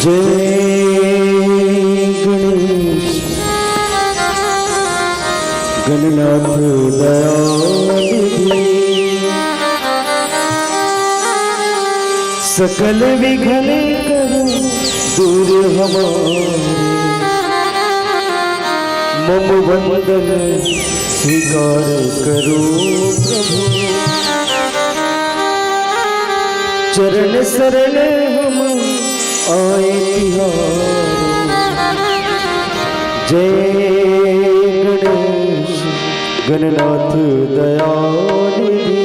जय गणेश गणनाथ दयानिधि सकल विघ्न करो दूर हमारे मम वंदन स्वीकार करो प्रभु चरण शरण हम आए तिहारो जय गणेश गणनाथ दयानिधि।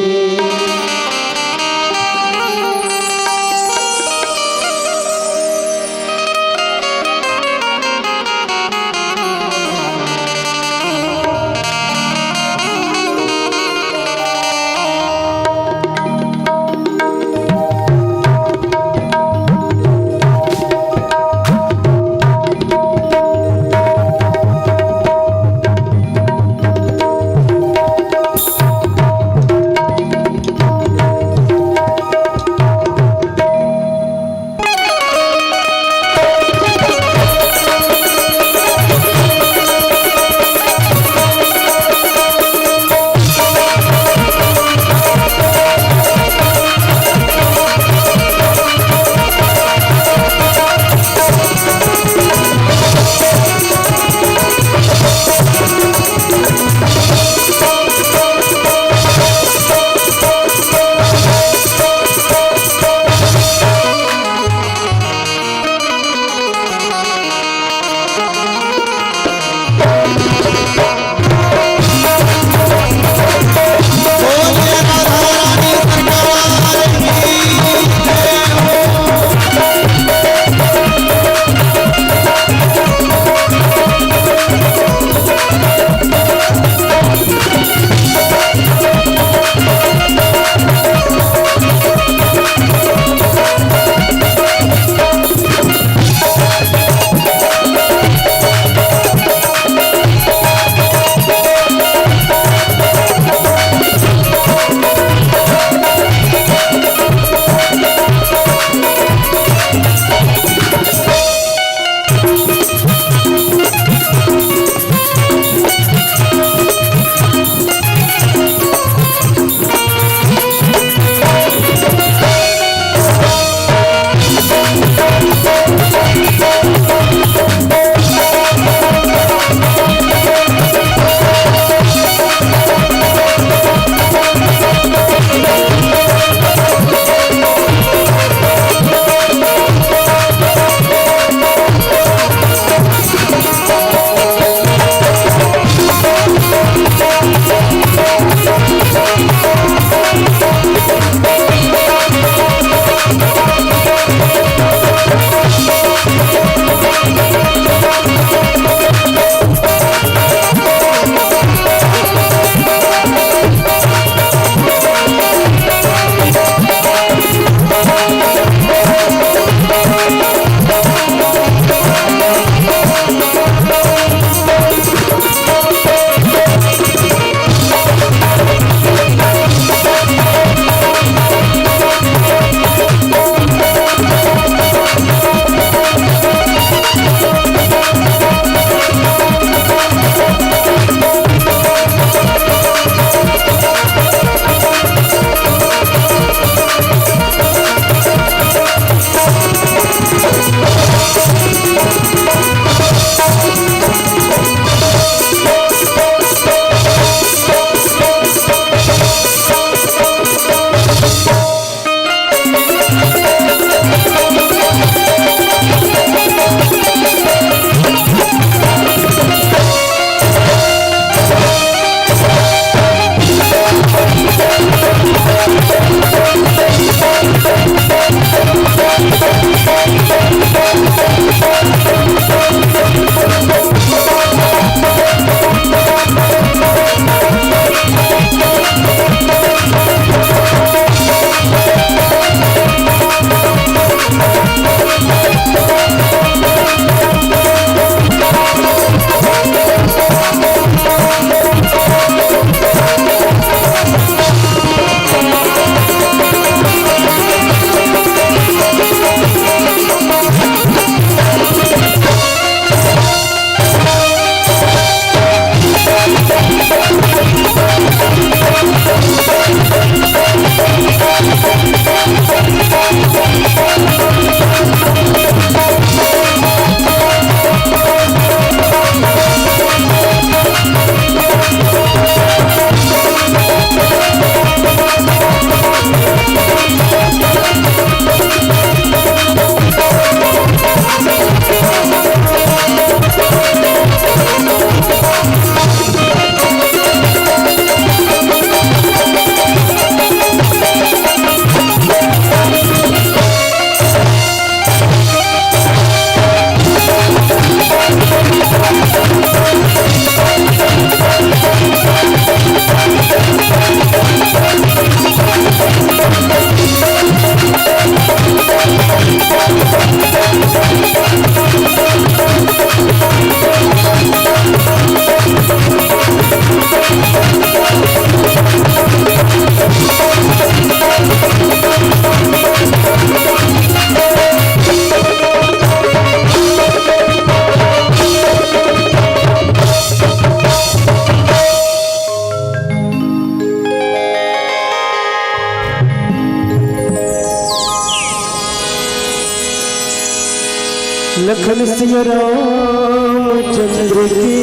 लखन सिया रामचंद्र की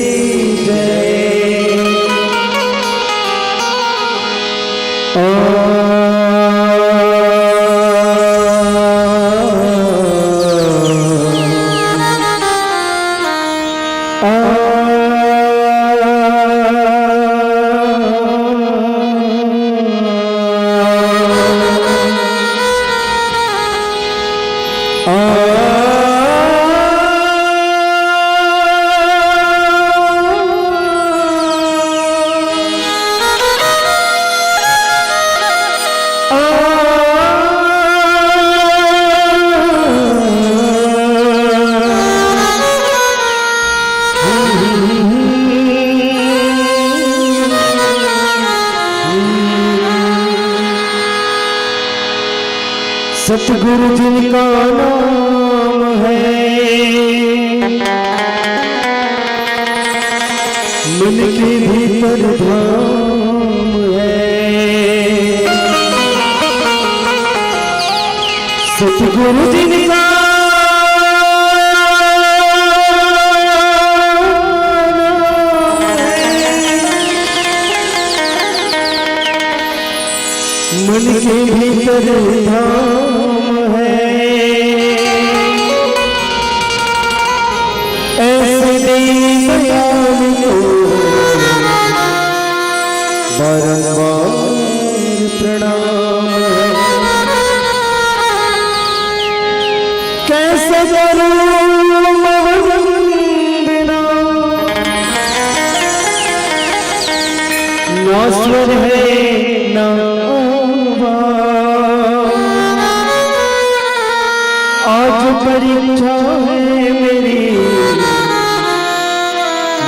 जय। सतगुरु जिनका नाम है, मन के भीतर धाम है। सतगुरु जिनका मन के भीतर धाम है। ऐसे दीनदयाल को बारंबार प्रणाम है। कैसे करूं वंदना, ना स्वर है ना आज परीक्षा है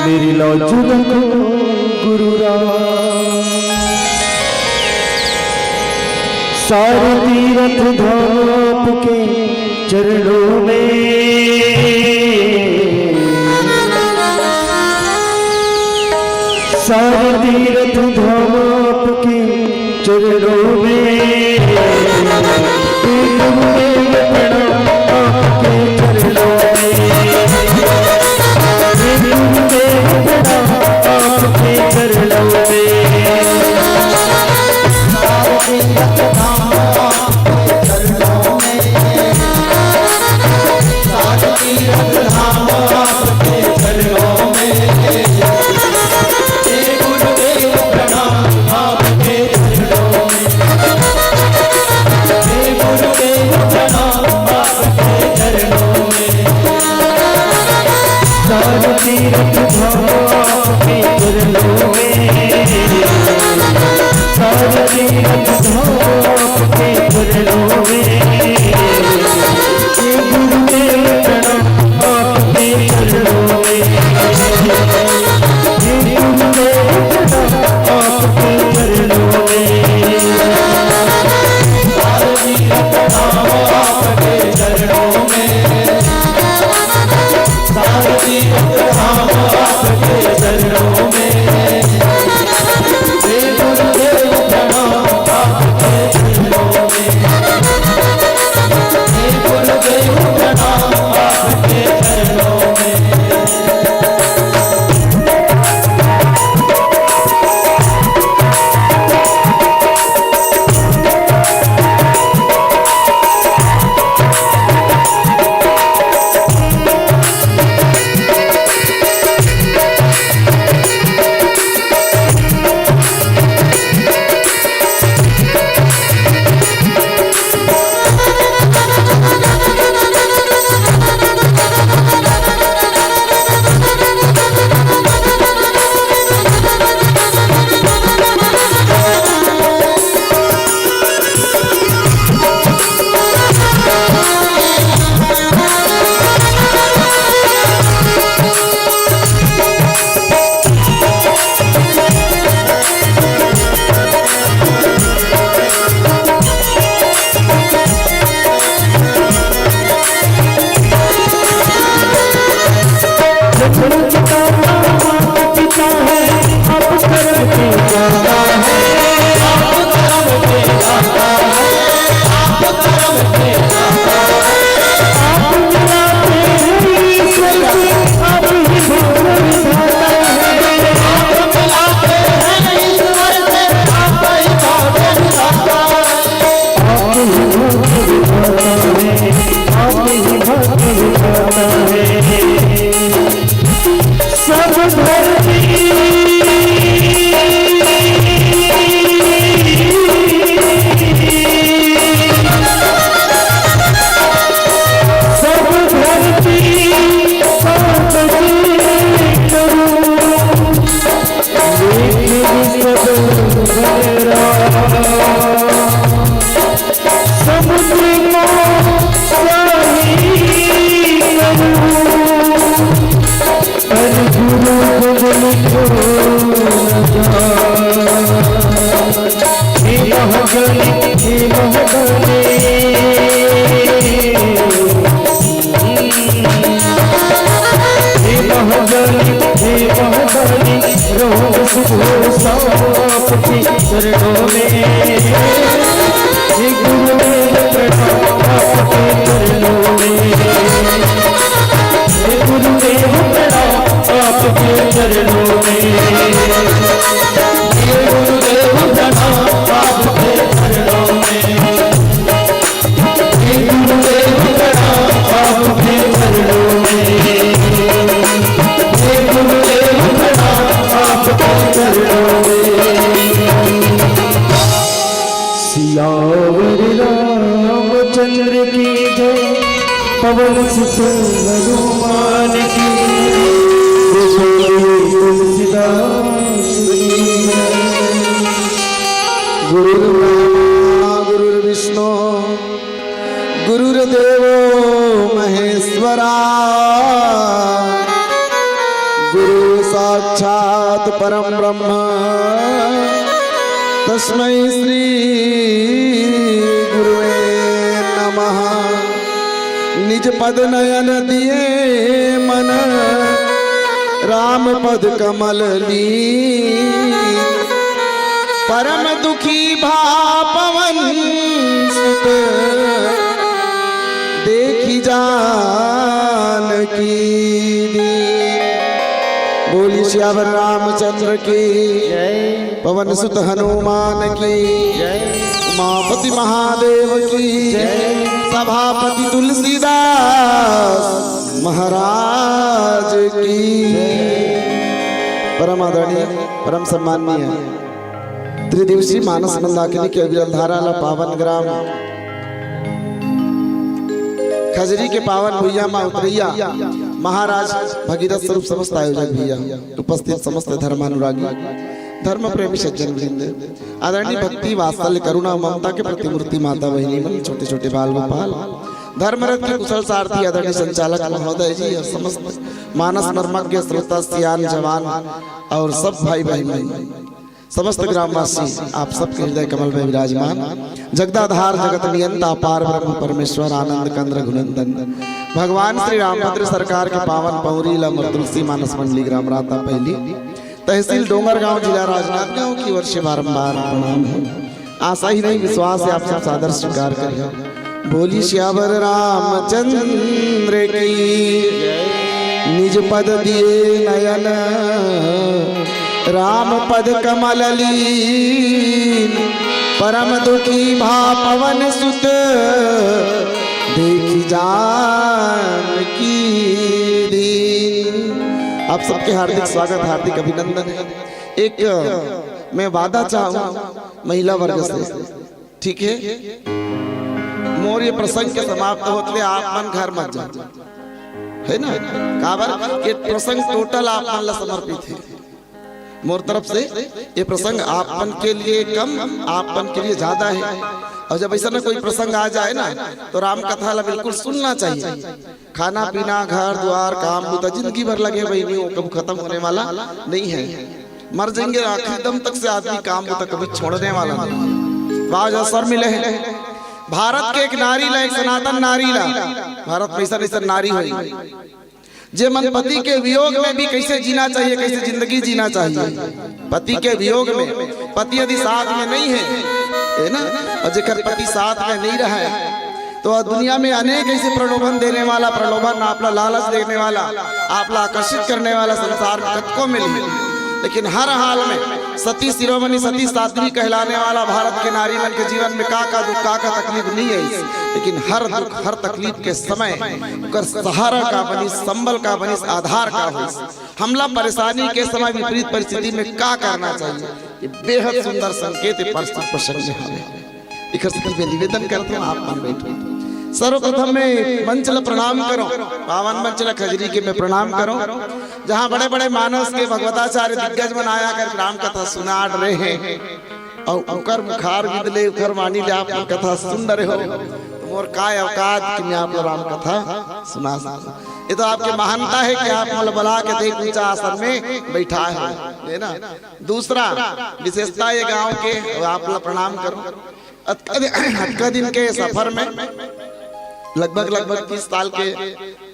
मेरी लाजू रखो गुरु राम। सारे तीर्थ धाम के चरणों में, सारे तीर्थ धाम के चरणों में भरोसा आपके चरणों में, हे गुरुदेव प्रणाम आपके चरणों में, हे गुरुदेव प्रणाम आपके चरणों में, हे गुरुदेव प्रणाम आपके चरणों में, हे गुरुदेव प्रणाम आपके चरणों में, हे गुरुदेव प्रणाम आपके चरणों में। सियावर रामचंद्र की जय, पवन सुत हनुमान की तुलसीदास की जय। गुरुर्ब्रह्मा गुरुर्विष्णु गुरुर्देवो महेश्वरा, गुरु साक्षात परम ब्रह्म तस्मै श्री गुरुवे नमः। निज पद नयन दिए मन, राम पद कमल ली, परम दुखी भा पवन सुत, देखी जानकी दीन। बोली श्यावर रामचंद्र की पवन सुत हनुमान की, उमापति महादेव की, सभापति तुलसीदास महाराज की। परम आदरणीय परम सम्माननीय त्रिदिवसीय मानस मंदाकिनी के विरलधारा पावन ग्राम खजरी के पावन भुइया माँ उतरैया महाराज भगीरथ स्वरूप समस्त आयोजक भैया, उपस्थित समस्त धर्मानुरागी धर्म प्रेमी सज्जन वृंद, आदरणीय भक्ति वात्सल्य करुणा ममता के प्रतिमूर्ति माता बहिनी मन, छोटे छोटे बाल गोपाल, धर्मरथ के कुशल सारथी आदरणीय संचालक महोदय जी और समस्त मानस मर्मज्ञ श्रोता सियान जवान और सब भाई बहन, समस्त ग्रामवासी, आप सबके हृदय कमल में विराजमान जगदाधार जगत नियंता पार ब्रह्म परमेश्वर आनंद कंद्र घुनंदन भगवान श्री रामभद्र सरकार के पावन पौरी लमर तुलसी मानस मंडली ग्राम राता पहली तहसील डोंगरगांव जिला राजनांदगांव की वर्ष बारंबार प्रणाम है। आशा ही नहीं विश्वास है आप सब सादर स्वीकार करिए। बोली श्यावर रामचंद्र की निज पद दिए नयन, राम पद कमल लीन, परम दुखी भा पवन सुत, देखी जानकी दीन। आप सबके हार्दिक स्वागत हार्दिक अभिनंदन है। एक मैं वादा चाहूँ महिला वर्ग से, ठीक है, मोर ये प्रसंग के समाप्त होते आप मन घर मत जाओ, है ना, काबर ये प्रसंग टोटल आप मन ला समर्पित है। मोर तरफ से ये प्रसंग आपन के लिए कम आपन के लिए ज्यादा है। और जब ऐसा ना कोई प्रसंग आ जाए ना तो राम कथा ला बिल्कुल सुनना चाहिए। खाना पीना घर द्वार काम बुता जिंदगी भर लगे भाई नहीं, वो कभी खत्म होने वाला नहीं है। मर जाएंगे आखिरी दम तक से आदमी काम बुता कभी छोड़ने वाला नहीं। आज अवसर मिले है भारत के एक नारी ला, एक सनातन नारी ला, भारत में ऐसा नारी हुई जे मन पति के वियोग में भी कैसे जीना चाहिए, कैसे जिंदगी जीना चाहिए। पति के वियोग में पति यदि साथ में नहीं है ना, और जेकर पति साथ में नहीं रहा है तो दुनिया में अनेक ऐसे प्रलोभन देने वाला, प्रलोभन आपला लालच देने वाला, आपला आकर्षित करने वाला संसार में कतको मिली, लेकिन हर हाल में सती शिरोमणि सती साध्वी कहलाने वाला भारत के नारी मन के जीवन में का दुख का तकलीफ नहीं है, लेकिन हर दुख हर तकलीफ के समय सहारा का बनी, संबल का बनी, आधार का हो। हमला परेशानी के समय विपरीत परिस्थिति में का करना चाहिए, ये बेहद सुंदर संकेत प्रसंग है। निवेदन करते हैं आप मन बैठो। सर्वप्रथम में मंचल प्रणाम करो, पावन मंचल खजरी के मैं प्रणाम करो, जहाँ बड़े बड़े मानस के भगवताचार्य दिग्गज मन आया कर राम कथा सुना रहे हैं और उकर मुखार विदले उकर वाणी ले आप कथा सुन रहे हो, तो मोर काय औकात कि मैं आप राम कथा सुना सकूं। ये तो आपकी महानता है कि आप मल बला के देख ऊंचा आसन में बैठा है ना। दूसरा विशेषता ये गांव के आप प्रणाम करो। अटका दिन के सफर में लगभग 30 साल के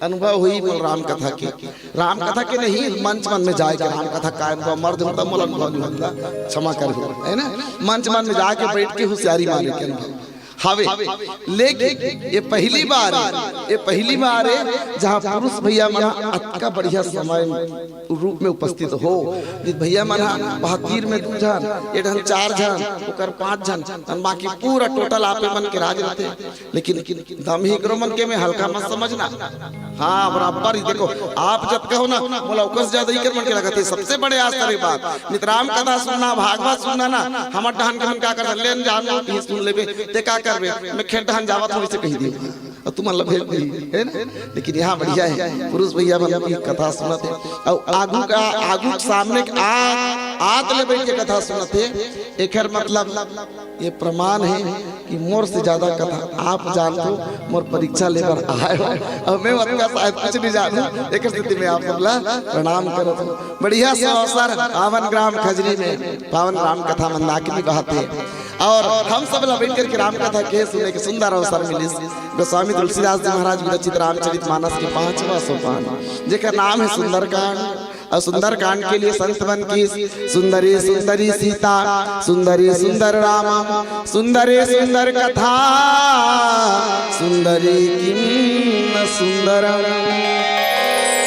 अनुभव हुई मोल राम कथा के। राम कथा के नहीं मंच मन में जाके राम कथा का अनुभव मर्द होता मोल अनुभव नहीं होता, क्षमा कर है ना। मंच मन में जाके बैठ के होशियारी मारे के अनुभव हावे। लेकिन ये पहली बार है जहाँ पुरुष भैया मना अतका बढ़िया समय रूप में उपस्थित हो। जिस भैया मना बहातीर में 2 जन, ये ढन 4 जन, ओकर 5 जन, बाकी पूरा टोटल आपे मन के राज रहते। लेकिन दम ही करो मन के में हल्का मत समझना। हाँ बराबर ही देखो, आप जब कहो ना बोला उकस ज्यादा ही कर मन के लगते। सबसे बड़े आश्चर्य बात नितराम कथा सुनना, भागवत सुनना ना, हमर डहन के मन क्या कर लेन जानो ही सुन लेबे ते का करबे। मैं खेत डहन जावत थोड़ी से कही दी और तुम अल्लाह भेज दी है ना। लेकिन यहाँ बढ़िया है पुरुष भैया मतलब की कथा सुनते और आगू सामने आत ले बैठ के कथा सुनते। एकर मतलब ये प्रमाण है कि मोर से ज्यादा कथा आप जानते मोर परीक्षा लेकर आए हो और मैं उनका शायद कुछ नहीं जानू। एक स्थिति में आप सबला प्रणाम करो। बढ़िया से अवसर पावन ग्राम खजरी में पावन राम कथा मंदाकिनी बहाते और हम सब ला बैठ करके राम कथा के सुनने के सुंदर अवसर मिली। गोस्वामी तुलसीदास जी महाराज विरचित रामचरितमानस के 5वां सोपान जेकर नाम है सुंदरकांड। और सुंदरकांड के लिए संत बन की सुंदरी सुंदरी सीता, सुंदरी सुंदर राम, सुंदरी सुंदर कथा, सुंदरी किम सुंदरम।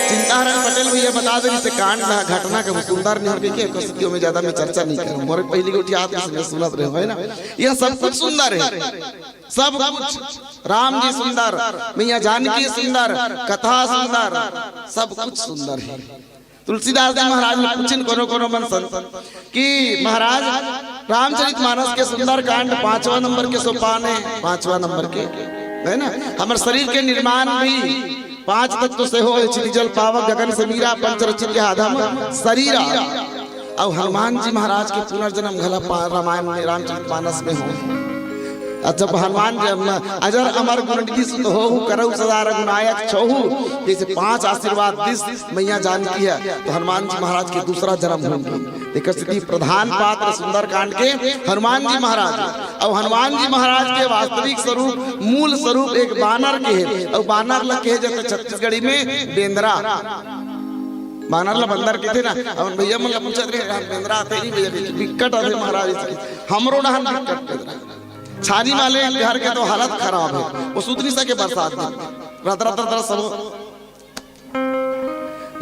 चिंताहरण पटेल भैया बता दे से कांड घटना का सुंदर नहीं होगी के कसियों में ज्यादा मैं चर्चा नहीं करूं। मोर पहली गोटी याद में सुनत रहे है ना। यह सब कुछ सुंदर है, सब कुछ राम जी सुंदर, मैया जानकी सुंदर, कथा सुंदर, सब कुछ सुंदर है। तुलसीदास जी महाराज ने पूछन कोनो मन संत कि महाराज रामचरितमानस के सुंदर कांड 5वां नंबर के सोपान है, 5वां नंबर के है ना। हमारे शरीर के निर्माण भी 5 तत्व से हो, जल पावक गगन समीरा पंचरचित के आधम शरीरा। और हनुमान जी महाराज के पुनर्जन्म घला रामायण में रामचरितमानस में हो। जब हनुमान अजर अमर गुणनिधि सुत होहु करहु सदा रघुनायक छोहु, जैसे 5 आशीर्वाद दिस मैया जानकी है तो हनुमान जी महाराज के दूसरा जन्म होंगे। एक स्थिति प्रधान पात्र सुंदरकांड के हनुमान जी महाराज। और हनुमान जी महाराज के वास्तविक स्वरूप मूल स्वरूप एक बानर के है। और बानर लग के जैसे छत्तीसगढ़ी में बेंद्रा, बानर ला बंदर के थे ना। और भैया मन पूछत रहे बेंद्रा आते नहीं भैया विकट आते महाराज हमरो डहन विकट छानी वाले घर के तो हालत खराब है। वो सुधनी सके बरसात में रतर सब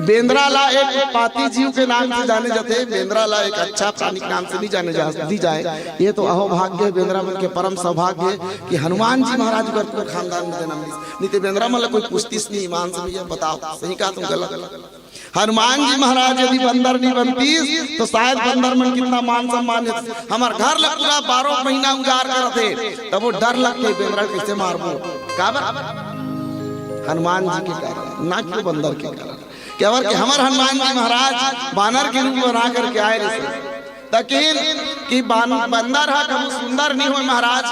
बेंद्रा ला एक पाती जीव के नाम से जाने जाते। बेंद्रा ला एक अच्छा प्राणी के नाम से नहीं जाने दी जाए। ये तो अहो भाग्य बेंद्रा मन के परम सौभाग्य कि हनुमान जी महाराज का खानदान में जन्म नहीं तो बेंद्रा मन कोई पुष्टिस नहीं ईमान से। भैया बताओ सही कहा तुम गलत। हनुमान जी महाराज यदि बंदर नहीं बनती तो शायद बंदर मन कितना मान सम्मान है। हमारे घर लग पूरा 12 महीना उजाड़ कर थे तब वो डर लगते बेंद्रा कैसे मारबो काबर हनुमान जी के कारण ना क्यों बंदर के कारण। क्या कि हमारे हनुमान जी महाराज बानर के रूप में बना करके आए तकिन कि बंदर है कभी सुंदर नहीं हो महाराज।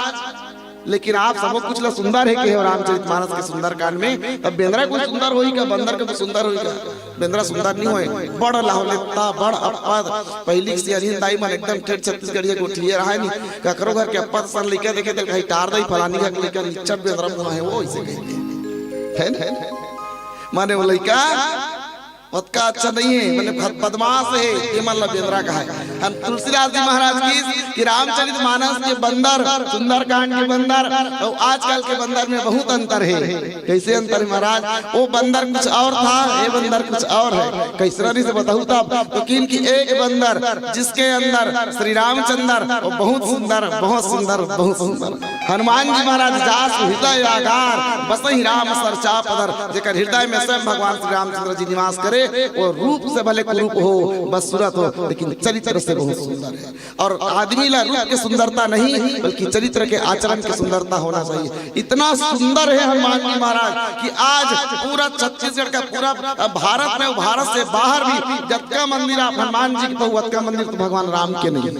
लेकिन आप सब कुछ ला सुंदर है कि रामचरितमानस के सुंदर कांड में अब बेंद्रा कुछ सुंदर होई का बंदर के सुंदर होई का बेंद्रा सुंदर नहीं होए। बड़ लाहौलेता बड़ अपद पहली से अनिल दाई मन एकदम ठेठ छत्तीसगढ़िया को क्लियर है नहीं ककरो घर के अपद सन लेके देखे तो कहीं टार दई फलानी का लेके निचट बेंद्रा को है वो ऐसे कहते हैं माने वो लड़का उतना अच्छा नहीं है मतलब बदमाश है ये मतलब बेंद्रा का है। हम तुलसीदास जी महाराज की रामचरितमानस के बंदर सुंदरकांड के बंदर और आजकल के बंदर में बहुत अंतर है। कैसे अंतर है महाराज? वो बंदर कुछ और था, ये बंदर कुछ और है। कैसे से बताऊं तब तो किन की एक बंदर जिसके अंदर श्री रामचंद्र और बहुत सुंदर बहुत सुंदर बहुत सुंदर हनुमान जी महाराज जास हृदय आगार बस ही राम सरचा पदर जेकर हृदय में स्वयं भगवान श्री रामचंद्र जी निवास करे। वो रूप से भले कुरूप हो बस सूरत हो लेकिन चरित्र से बहुत सुंदर है। और आदमी ला रूप के सुंदरता नहीं बल्कि चरित्र के आचरण की सुंदरता होना चाहिए। इतना सुंदर है हनुमान जी महाराज कि आज पूरा छत्तीसगढ़ का पूरा भारत में भारत से बाहर भी जतका मंदिर आप हनुमान जी के बहु मंदिर तो भगवान राम के नहीं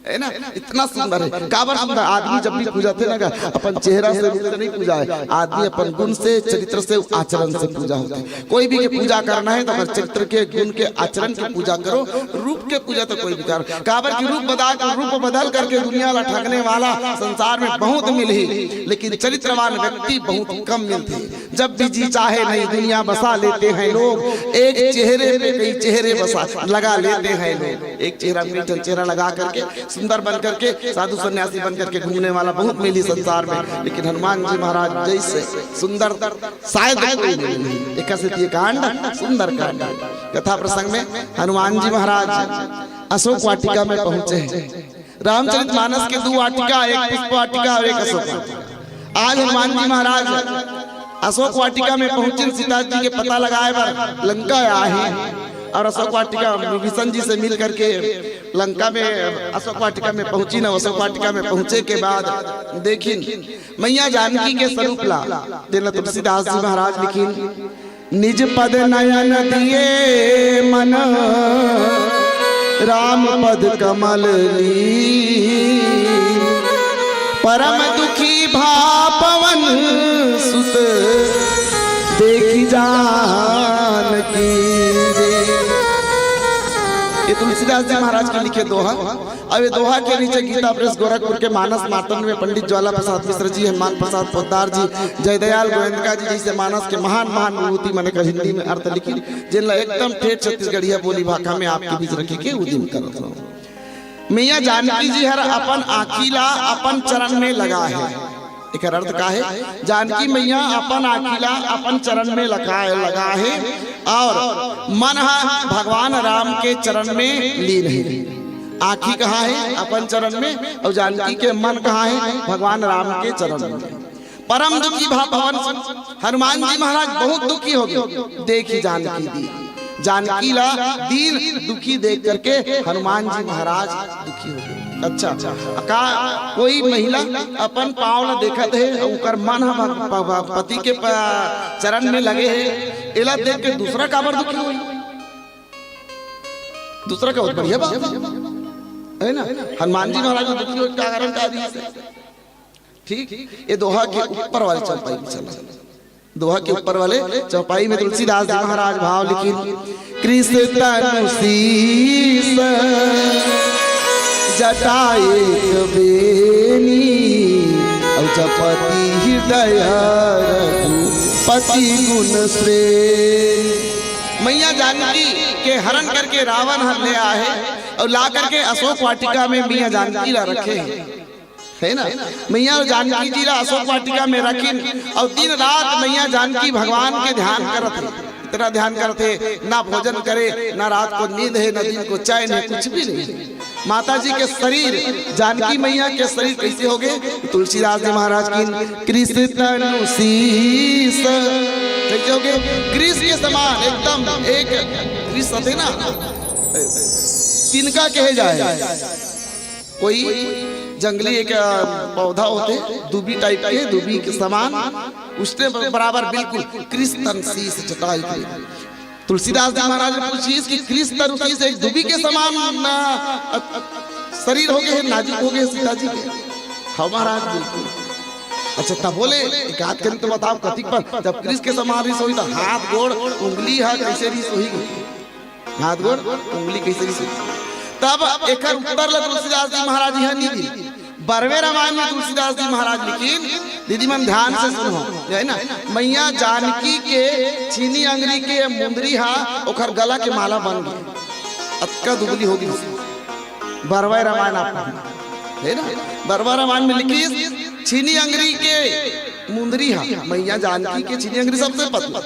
है ना, इतना सुंदर है। काबर सुंदर आदमी जब भी पूजा थे ना, अपन चेहरा से रूप से नहीं पूजा है, आदमी अपन गुण से, चरित्र से, आचरण से पूजा होता है। कोई भी के पूजा करना है तो अगर चरित्र के, गुण के, आचरण की पूजा करो, रूप के पूजा तो कोई भी करो। काबर की रूप बदल करके दुनिया ला ठगने वाला संसार में बहुत मिली, लेकिन चरित्रवान व्यक्ति बहुत कम मिलते। जब भी जी चाहे नहीं दुनिया बसा लेते हैं लोग, एक चेहरे पे कई चेहरे बसा लगा लेते हैं लोग। एक चेहरा मीठा चेहरा लगा करके, सुंदर बन करके, साधु सन्यासी बन करके घूमने वाला बहुत मिली संसार में, लेकिन हनुमान जी महाराज जैसे सुंदर शायद कोई नहीं। एक कांड सुंदर कांड। कथा प्रसंग में हनुमान जी महाराज अशोक वाटिका में पहुंचे हैं। रामचरितमानस के 2 वाटिका, एक पुष्प वाटिका और एक अशोक वाटिका। आज हनुमान जी महाराज अशोक वाटिका में पहुंचे, सीता जी के पता लगाए पर लंका आए और अशोक वाटिका विभीषण जी से मिल करके लंका में अशोक वाटिका में पहुंची ना। अशोक वाटिका में पहुंचे के बाद देखिन मैया जानकी के स्वरूप ला देना। तुलसीदास जी महाराज लिखिन, निज पद नयन दिए मन राम पद कमल ली, परम दुखी भा पवन सुत देखी जानकी। ये तुलसीदास जी महाराज के लिखे दोहा। अब ये दोहा के नीचे गीता प्रेस गोरखपुर के मानस मार्तंड में पंडित ज्वाला प्रसाद मिश्र जी, हनुमान प्रसाद पोद्दार जी, जयदयाल गोविंदका जी जैसे मानस के महान महान विभूति मैंने का हिंदी में अर्थ लिखी, जिनला एकदम ठेठ छत्तीसगढ़िया बोली भाषा में आपके बीच रखे के उद्यम करो। मैया जानकी जी हर अपन आखिला अपन चरण में लगा है। एक अर्थ का है, जानकी मैया अपन आखिला अपन चरण में लगा है और मन भगवान राम के चरण में लीन है। आखी कहाँ है? अपन चरण में। और जानकी के मन कहाँ है? भगवान राम के चरण में। परम दुखी भवन हनुमान जी महाराज बहुत दुखी हो गए। देखी जानकी दी, जानकी ला दीन दुखी देख करके हनुमान जी महाराज दुखी हो गए। अच्छा का कोई महिला अपन पाँव ला देखत है, उनकर मन पति के चरण में लगे है, एला देख के दूसरा काबर दुखी हुई? दूसरा का बहुत बढ़िया बात है ना। हनुमान जी महाराज दुखी हो क्या कारण का दी? ठीक, ये दोहा के ऊपर वाले चौपाई में चला। दोहा के ऊपर वाले चौपाई में तुलसीदास जी महाराज भाव लिखी, कृष्ण तनु शीस जटाए बेनी और जपति हृदय पति गुण श्रेणी। मैया जानकी के हरण करके रावण हर ले आए और ला करके अशोक वाटिका में मैया जानकी ला रखे है ना। मैया जानकी जी ला अशोक वाटिका में रखी और दिन रात मैया जानकी भगवान के ध्यान करत है। इतना ध्यान करते, ना भोजन करे, ना रात को नींद है, ना दिन को चैन है, कुछ भी नहीं। माता जी के शरीर, जानकी मैया के शरीर कैसे हो गए? तुलसीदास जी महाराज की कृष्ण तनु शीस कैसे हो गए? कृष्ण के समान एकदम एक कृष्ण थे ना, तिनका कहे जाए। कोई जंगली एक पौधा होते दुबी टाइप के, दुबी के समान, उसने बराबर बिल्कुल कृष्ण शीस जटाई के। तुलसीदास जी महाराज ने पूछी कि कृष्ण शीस एक दुबी के समान शरीर हो गए, नाजुक हो गए सीता जी के। हमारा बिल्कुल अच्छा तब बोले एक हाथ करी तो बताओ कथिक पर जब कृष्ण के समान रिस हुई तो हाथ गोड़ उंगली है कैसे रिस हुई? हाथ गोड़ उंगली कैसे रिस हुई? तब एक उत्तर ला तुलसीदास जी महाराज यहाँ नहीं दी। 12वें रामायण में तुलसीदास जी महाराज लिखी, दीदी मन ध्यान से सुनो है ना। मैया जानकी के छीनी अंगरी के मुंदरी हा ओखर गला के माला बन गई, अतका दुबली होगी। 12वें रामायण आप है ना, 12वें रामायण में लिखी छीनी अंगरी के मुंदरी हा मैया जानकी के छीनी अंगरी सबसे पतला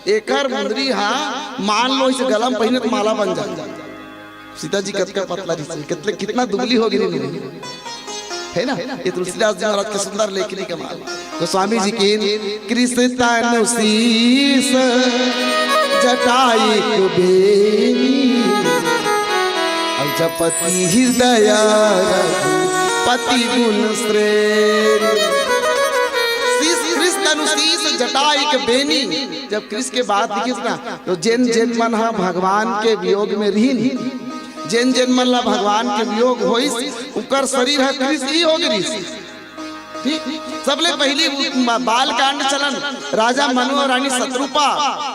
एकर मुंदरी हा मान लो इसे गला में पहने तो माला बन जाए। सीता जी कतका पतला कितने कितना दुबली होगी है ना। ये तुलसीदास जी महाराज के सुंदर लेखनी का माल। तो स्वामी जी की कृष्ण तनु शीस जटाई बेनी और जपति हृदय पति गुण श्रेणी। कृष्ण तनु शीस जटाई के बेनी, जब कृष्ण के बाद लिखिस ना तो जेन जेन मन हा भगवान के वियोग में रही जैन जैन मन ला भगवान के वियोग होइस उकर शरीर है कृष ही हो गिरिस। ठीक, सबले पहली बाल कांड चलन राजा मनु और रानी शत्रुपा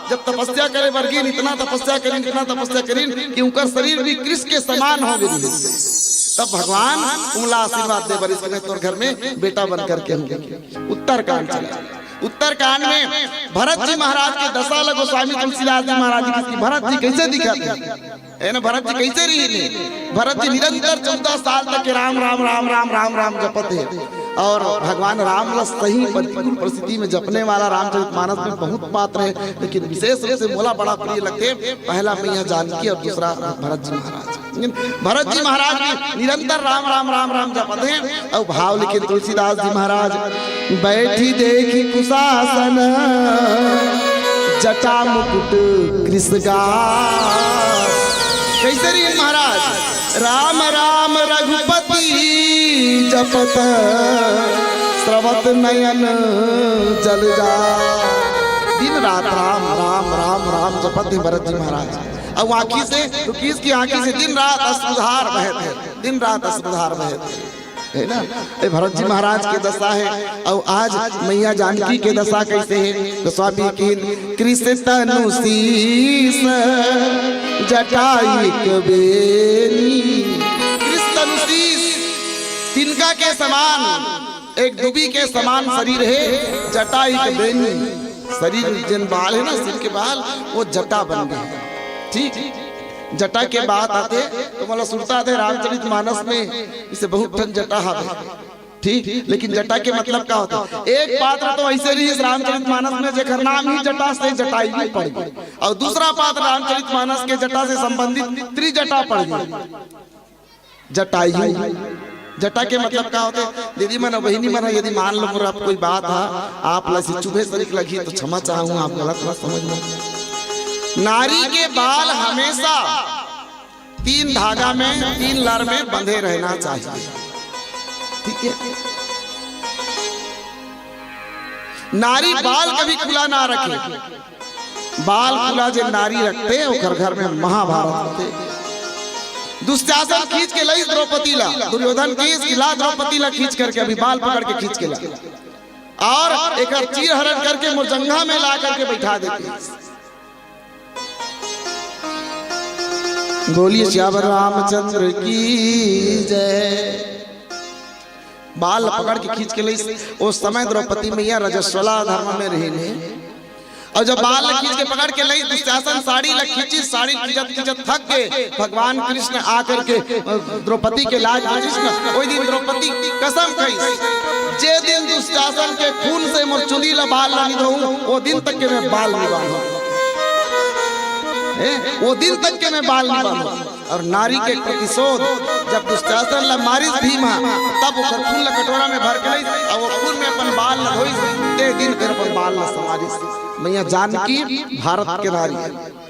जब तपस्या करे वर्गीन इतना तपस्या करीन कि उनका शरीर भी कृष के समान हो गई। तब भगवान उमला आशीर्वाद दे बरिस में तोर घर में बेटा बन करके उत्तरकांड चला। उत्तरकांड में भरत जी महाराज के दशा लगो स्वामी तुलसीदास जी महाराज की भरत जी कैसे दिखाते है ना, भरत जी कैसे रही। भरत जी निरंतर 14 साल तक के राम राम राम राम राम राम जपते हैं और भगवान राम ला सही प्रतिकूल परिस्थिति में जपने वाला रामचरितमानस में बहुत पात्र है, लेकिन विशेष रूप से मोला बड़ा प्रिय लगते पहला मैया जानकी और दूसरा भरत जी महाराज। भरत जी महाराज निरंतर राम राम राम राम जपते हैं और भाव लिखे तुलसीदास जी महाराज बैठी देखी कुशासन जटा मुकुट कृष्णगार। कैसे रही महाराज राम राम रघुपति जपत स्रवत नयन जल जा। दिन रात राम राम राम राम जपत है भरत जी महाराज। अब आँखी से तो किसकी आँखी से दिन रात अश्रुधार बहते हैं, दिन रात अश्रुधार बहते हैं, है ना। ये भरत जी महाराज के दशा है। और आज मैया जानकी के दशा कैसे है तो स्वामी की कृष्ण तनु शीस जटाई कबेनी। कृष्ण तनु शीस तिनका के समान एक दुबी के समान शरीर है, जटाई कबेनी शरीर जिन बाल है ना सिर के बाल वो जटा बन गए। ठीक, जटा के बात आते तो मतलब सुनता आते रामचरितमानस में इसे बहुत ठन जटा है। ठीक, लेकिन जटा के मतलब क्या होता है। एक पात्र तो ऐसे रही रामचरितमानस में जेकर नाम ही जटा से जटाई भी पड़ गई और दूसरा पात्र रामचरितमानस के जटा से संबंधित त्रिजटा पड़ गई जटाई। जटा के मतलब क्या होते दीदी मन बहनी मन यदि मान लो पूरा कोई बात है आप लसी चुभे शरीक लगी तो क्षमा चाहूंगा, आप गलत मत समझना। नारी के बाल हमेशा 3 धागा में 3 लर में बंधे रहना चाहिए। ठीक है, नारी बाल कभी खुला ना रखे। बाल खुला जो नारी रखते और घर में महाभारत होते। दुशासन खींच के लाई द्रौपदी ला, दुर्योधन की ला द्रौपदी ला खींच करके अभी बाल पकड़ के खींच के ला और एक चीर हरण करके मुरजंघा में ला करके बैठा देते। बोलिए श्यावर रामचंद्र की जय। बाल पकड़ के खींच के लाई उस समय द्रौपदी मैया रजस्वला धर्म में रही और जब बाल खींच के पकड़ के लाई दुशासन साड़ी ला खींची, साड़ी खींचत थक गए। भगवान कृष्ण आकर के द्रौपदी के लाज कृष्ण वही दिन द्रौपदी कसम खाई जे दिन दुशासन के खून से मोर चुनी ला बाल नहीं धोऊं वो दिन तक के मैं बाल नहीं बांधूं, वो दिन तक के मैं बाल नहीं बांधूं। और नारी के प्रतिशोध जब दुशासन ला मारिस भीमा तब वो खून ला कटोरा में भर के लाई और वो खून में अपन बाल ला धोई ते दिन फिर अपन बाल ला समारिस। मैया जानकी भारत के नारी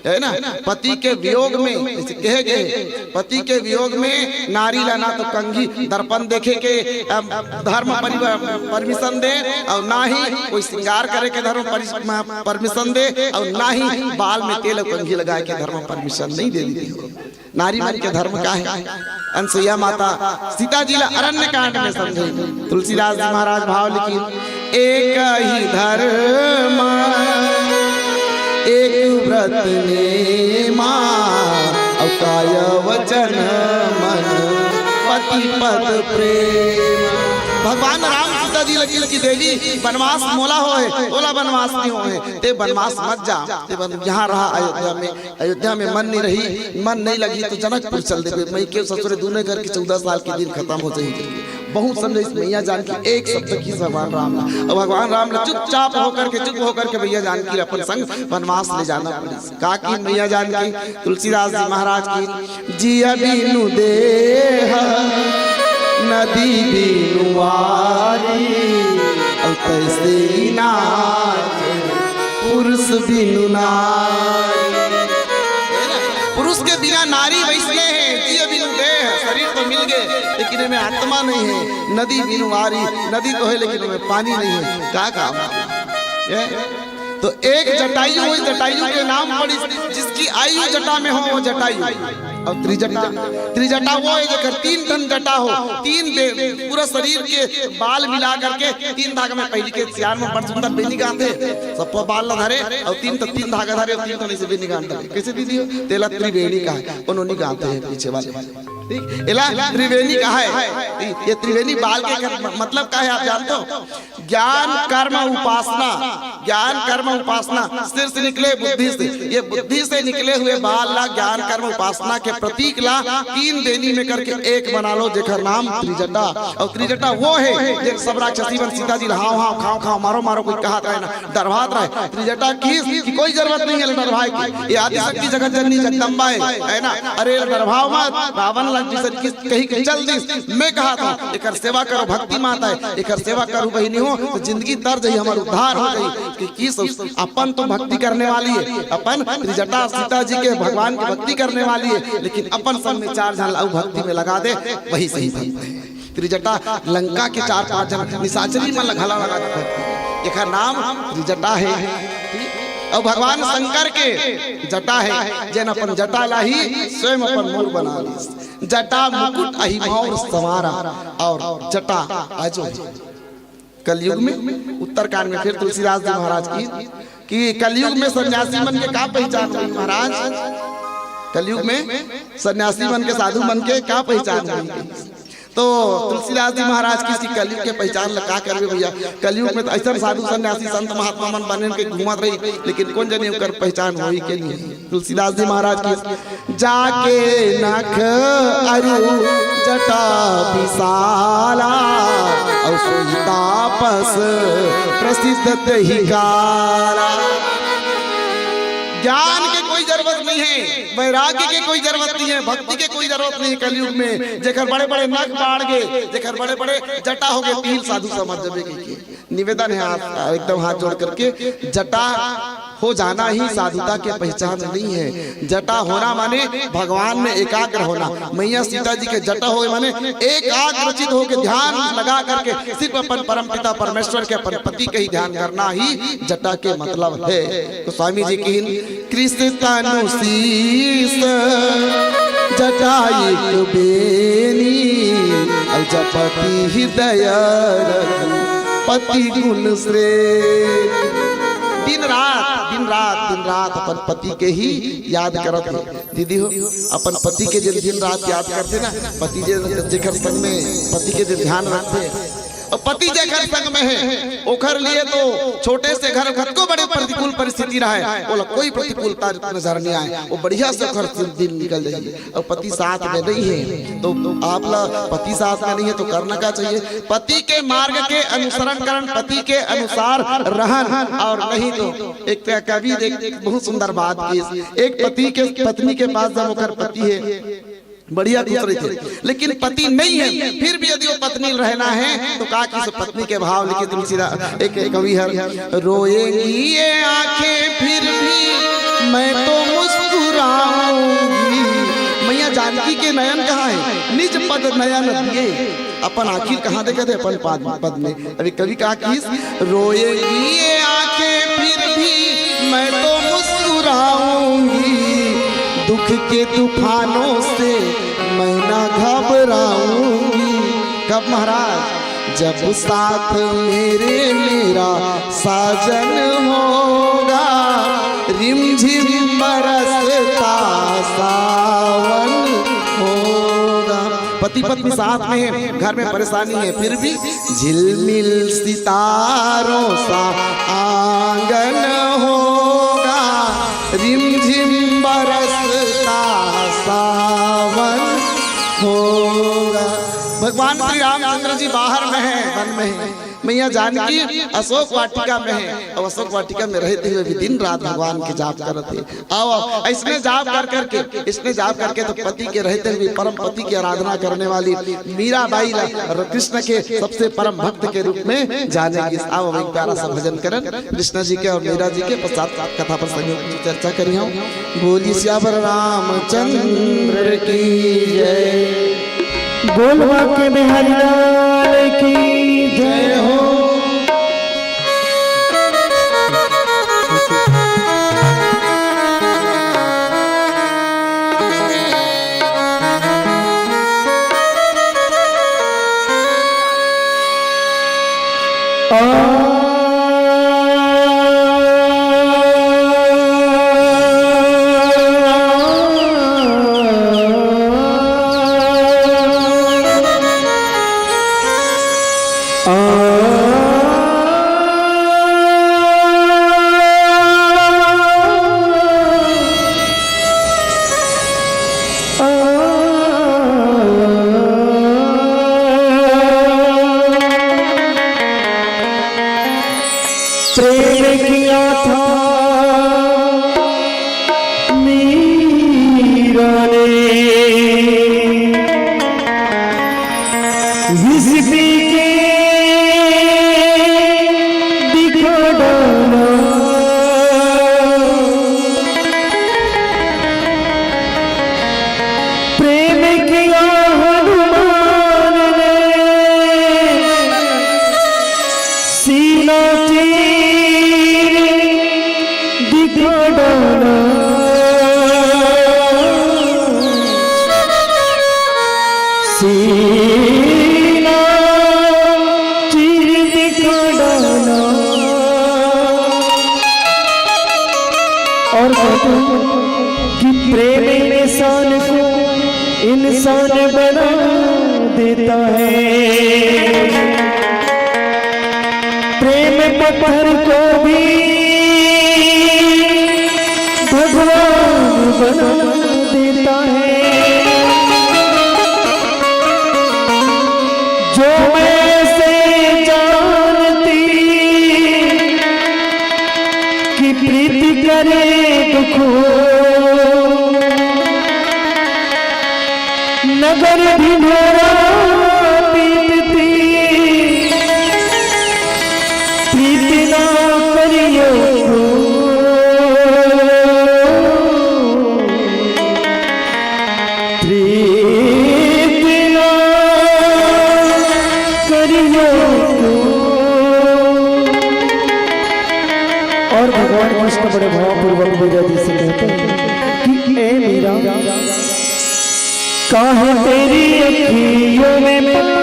है ना। पति के वियोग में जैसे कहे गए पति के वियोग में नारी ला ना तो कंघी दर्पण देखे के धर्म परमिशन दे और ना ही कोई श्रृंगार करे के धर्म परमिशन दे और ना ही बाल में तेल और कंघी लगाए के धर्म परमिशन नहीं दे दी। नारी मन के धर्म का है। अनसुईया माता सीता जी ला अरण्य कांड में समझे तुलसीदास जी महाराज भाव लिखी एक ही धर्म एक व्रत ने मां काय वचन मन पति पद प्रेम। भगवान राम सीता जी लगी लगी देवी बनवास मोला होए ओला बनवास नहीं होए ते बनवास मत जा ते यहाँ रहा अयोध्या में मन नहीं रही मन नहीं लगी तो जनकपुर चल दे। मई के ससुर दूने घर के 14 साल के दिन खत्म हो जाएंगे। बहुत समझे इस मैया जानकी एक शब्द की भगवान राम और भगवान राम ने चुपचाप होकर के मैया जानकी अपन संग वनवास ले जाना पड़ी। का की मैया जानकी तुलसीदास जी महाराज की जिया बिनु देह नदी बिनुवारी तैसे नाच पुरुष बिनु नारी। पुरुष के बिना नारी वैसने है। जिया बिनु देह शरीर तो मिल गए लेकिन इनमें आत्मा नहीं है। नदी बिनुवारी नदी तो है लेकिन इनमें पानी नहीं है। क्या काम तो एक जटायु हुई जटायु के नाम पड़ी जिसकी आयु जटा में हो वो जटायु और त्रिजटा, त्रिजटा वो है जकर 3 टन जटा हो, 3 पूरा शरीर के बाल मिला करके 3 धागा में पहली के सियार में बड़ सुंदर बेनी गांधे सब बाल धरे और 3 धागा धरे और 3 तो नहीं से बेनी गांधे कैसे दीदी हो तेला त्रिवेणी का है उन्होंने गाते हैं पीछे वाले ठीक इला त्रिवेणी का है। ये त्रिवेणी बाल के मतलब क्या है आप जानते हो? ज्ञान कर्म उपासना, ज्ञान कर्म उपासना सिर से निकले बुद्धि से, ये बुद्धि से निकले हुए बाल ला ज्ञान कर्म उपासना के प्रतीक ला 3 देनी में करके एक बना लो जेकर नाम त्रिजटा। और त्रिजटा वो है जे सब राक्षसी बन सीता जी हाव हाव खाओ खाओ मारो मारो कोई कहा था ना डरवात रहे। त्रिजटा की कोई जरूरत नहीं है डरवाए की, ये आदिशक्ति जगत जननी जगदम्बा है ना। अरे डरवाओ मत, रावण कहीं चल दी मैं कहा था एक सेवा करो भक्ति माता है, एक सेवा करो बहिनी हो तो जिंदगी तर जाई हमार उद्धार हो गई कि अपन तो भक्ति करने वाली है, अपन त्रिजटा सीता जी के भगवान की भक्ति करने वाली है, लेकिन अपन सब में 4 जन भक्ति में लगा दे वही सही भक्त है। त्रिजटा लंका के 4-5 जन निशाचरी में घला लगा एक नाम त्रिजटा है। और भगवान शंकर के जटा है जन अपन जटा लाही स्वयं अपन मोर बना ली, जटा मुकुट अहि मोर सवारा। और जटा आजो कलयुग में उत्तरकांड में फिर तुलसीदास जी महाराज की कि कलयुग में सन्यासी मन के का पहचान हुई महाराज, कलयुग में सन्यासी मन के साधु मन के का पहचान हुई। तो तुलसीदास जी महाराज की कलयुग के पहचान लगा करवे भैया, कलयुग में तो ऐसा साधु सन्यासी संत महात्मा मन बने के घूमत रही, लेकिन कौन जने कर पहचान होई के लिए तुलसीदास जी महाराज की जाके नख अरु जटा विशाला और सोई तापस प्रसिद्ध तहि काला। ज्ञान के कोई जरूरत नहीं है, वैराग्य के कोई जरूरत नहीं है, भक्ति के कोई जरूरत नहीं है कलयुग में। जेकर बड़े बड़े नख बाढ़ गए, जेकर बड़े बड़े जटा हो गए, 3 साधु समझ जबे की निवेदन है आप एकदम हाथ जोड़ करके जटा हो जाना ही साधुता के पहचान नहीं है। जटा होना माने भगवान में एकाग्र होना। मैया सीता जी के जटा हो माने एकाग्रचित होकर ध्यान लगा करके सिर्फ अपन परमपिता परमेश्वर के अपन पति के ही ध्यान करना ही जटा के मतलब है। तो स्वामी जी की कृष्ण तनु शीस जटाई बेनी और जपति हृदय पति गुण श्रेष्ठ। दिन रात अपन पति के ही याद करत है दीदी हो। अपन पति के दिन रात याद करते ना, पति जेकर संग में पति के ध्यान रखते और पति जेकर संग में है ओकर लिए तो छोटे से घर को बड़े प्रतिकूल परिस्थिति रहा है, बोला कोई प्रतिकूलता नजर नहीं आए, वो बढ़िया से घर से दिन निकल जाइए। और पति साथ में नहीं है तो आप पति साथ में नहीं है तो करना क्या चाहिए? पति के मार्ग के अनुसरण करण, पति के अनुसार रहन। और नहीं तो एक कवि एक बहुत सुंदर बात की, एक पति के पत्नी के पास जब होकर पति है बढ़िया खुश रही थे, लेकिन पति नहीं है, फिर भी यदि वो पत्नी रहना है तो कहा कि पत्नी के भाव लिखे तुलसीदास एक कवि है, रोएगी ये आंखें फिर भी मैं तो मुस्कुराऊंगी। मैया जानकी के नयन कहाँ है? निज पद नयन दिए, अपन आखिर कहाँ देखे थे? अपन पद में। अभी कवि कहा कि रोएगी ये आंखें फिर भी मैं तो मुस्कुराऊंगी, दुख के तूफानों से मैं ना घबराऊंगी। कब महाराज? जब साथ मेरा साजन होगा, रिमझिम बरसता सावन होगा। पति पत्नी साथ में है, घर में परेशानी है, फिर भी झिलमिल सितारों सा आंगन होगा, रिमझिम बरसता सावन होगा। भगवान श्री रामचंद्र जी बाहर में है, वन में है, मैया जानकी अशोक वाटिका में है, और अशोक वाटिका में रहते हुए भी दिन रात भगवान के जाप करते। आओ इसने जाप करके तो पति के रहते हुए परम पति की आराधना करने वाली मीराबाई कृष्ण के सबसे परम भक्त के रूप में जानेगी। आओ एक प्यारा सा भजन करन कृष्ण जी के और मीरा जी के पश्चात कथा पर संयोग की चर्चा करी हूँ। बोली श्यावर रामचंद्र की जय, बोलवा के बिहारी लाल की जय हो। दिखा डाला सीना चीर दिखा डाला और कि प्रेम इंसान को इंसान बना देता है, प्रेम पत्थर को भी भगवान बना देता है। जो मैं से जानती कि प्रीति करे दुखो नगर ढिढोरा पीटती प्रीति ना करियो प्रीति ना करियो। और भगवान कृष्ण बड़े भावपूर्वक पूजा जी से कहते हैं कि ए मीरा काहे तेरी अखियों में पानी,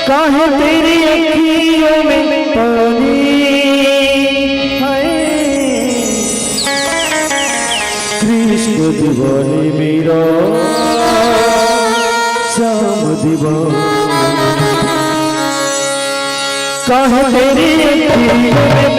काहे तेरी अखियों में पानी है। कृष्ण दीवानी मेरा श्याम दीवानी, काहे तेरी अखियों में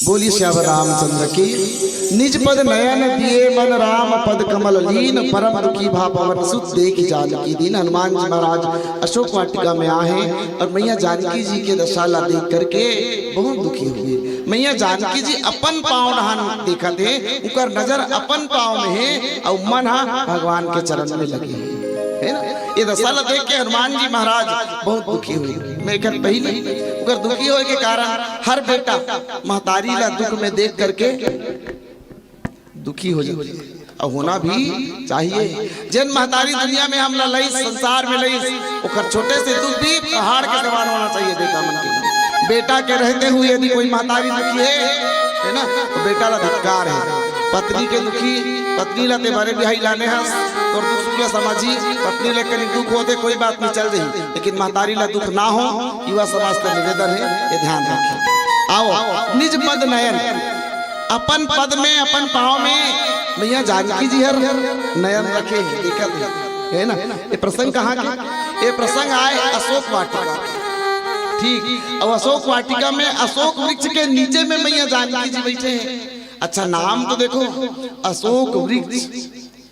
बोली श्याम रामचंद्र की। निज पद नयन दिए मन राम पद कमल लीन परम दुखी भाव पवन सुत देख जानकी दीन। हनुमान जी महाराज अशोक वाटिका में आए और मैया जानकी जी के दशाला देख करके बहुत दुखी हुए। मैया जानकी जी अपन पाँव नहान देखा थे, उनका नजर अपन पाँव में है और मन भगवान के चरण में लगे है ना। ये दशाला देख के हनुमान जी महाराज बहुत दुखी हुए। मैं कर पहले उनका दुखी होने के कारण हर बेटा महतारी ला दुख में देख करके दुखी हो जाए और होना भी चाहिए। जन महतारी दुनिया में हम लई संसार में लई ओकर छोटे से दुख भी पहाड़ के समान होना चाहिए बेटा मन के। बेटा के रहते हुए यदि कोई महतारी दुखी है ना तो बेटा ला धिक्कार है। पत्नी के दुखी पत्नी ला ते बारे बिहाई लाने हस तो दुख सुख समझी पत्नी ले कहीं दुख होते कोई बात नहीं चल रही, लेकिन महतारी ला दुख ना हो युवा समाज का निवेदन है, ये ध्यान रखें। आओ निज पद नयन अपन पद में अपन पाँव में मैया जानकी जी हर नयन रखे है ना। ये प्रसंग कहाँ का? ये प्रसंग आए अशोक वाटिका। ठीक, और अशोक वाटिका में अशोक वृक्ष के नीचे में मैया जानकी जी बैठे हैं। अच्छा नाम तो देखो अशोक वृक्ष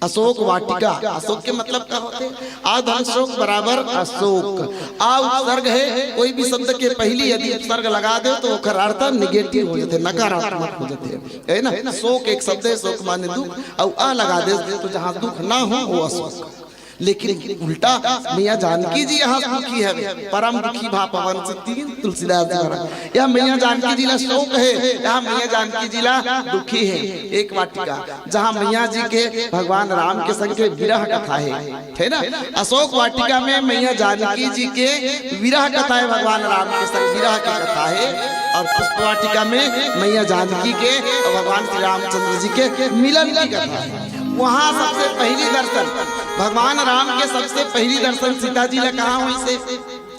अशोक वाटिका। अशोक के मतलब क्या होते हैं? आद अशोक बराबर अशोक। आ उपसर्ग है, कोई भी शब्द के पहली यदि उपसर्ग लगा दे तो ओकर अर्थ निगेटिव हो जाते, नकारात्मक हो जाते है ना। शोक एक शब्द है, शोक माने दुख, और आ लगा दे तो जहाँ दुख ना हो वो अशोक। लेकिन उल्टा मैया जानकी जी यहाँ दुखी है, परम दुखी भा पवन सिद्धि तुलसीदास जी महाराज। यह मैया जानकी जी ला शोक है, यहाँ मैया जानकी जी ला दुखी है। एक वाटिका जहाँ मैया जी के भगवान राम के संग के विरह कथा है ना। अशोक वाटिका में मैया जानकी जी के विरह कथा है, भगवान राम के संग विरह की कथा है। और पुष्प वाटिका में मैया जानकी के और भगवान श्री रामचंद्र जी के मिलन की कथा है। वहाँ सबसे पहली दर्शन भगवान राम के सबसे पहली दर्शन सीता जी ने कहा हुई से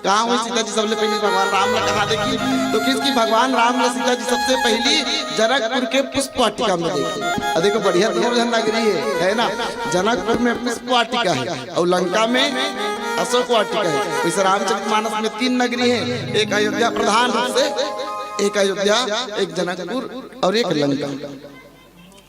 कहाँ हुई सीता जी सबसे पहले भगवान राम ने कहा देखी तो किसकी भगवान राम ने सीता जी सबसे पहली जनकपुर के पुष्प वाटिका में देखी। देखो बढ़िया दुर्जन नगरी है ना। जनकपुर में पुष्प वाटिका है और लंका में अशोक वाटिका है। वैसे रामचरितमानस में 3 नगरी है, एक अयोध्या प्रधान रूप से, एक अयोध्या, एक जनकपुर और एक लंका।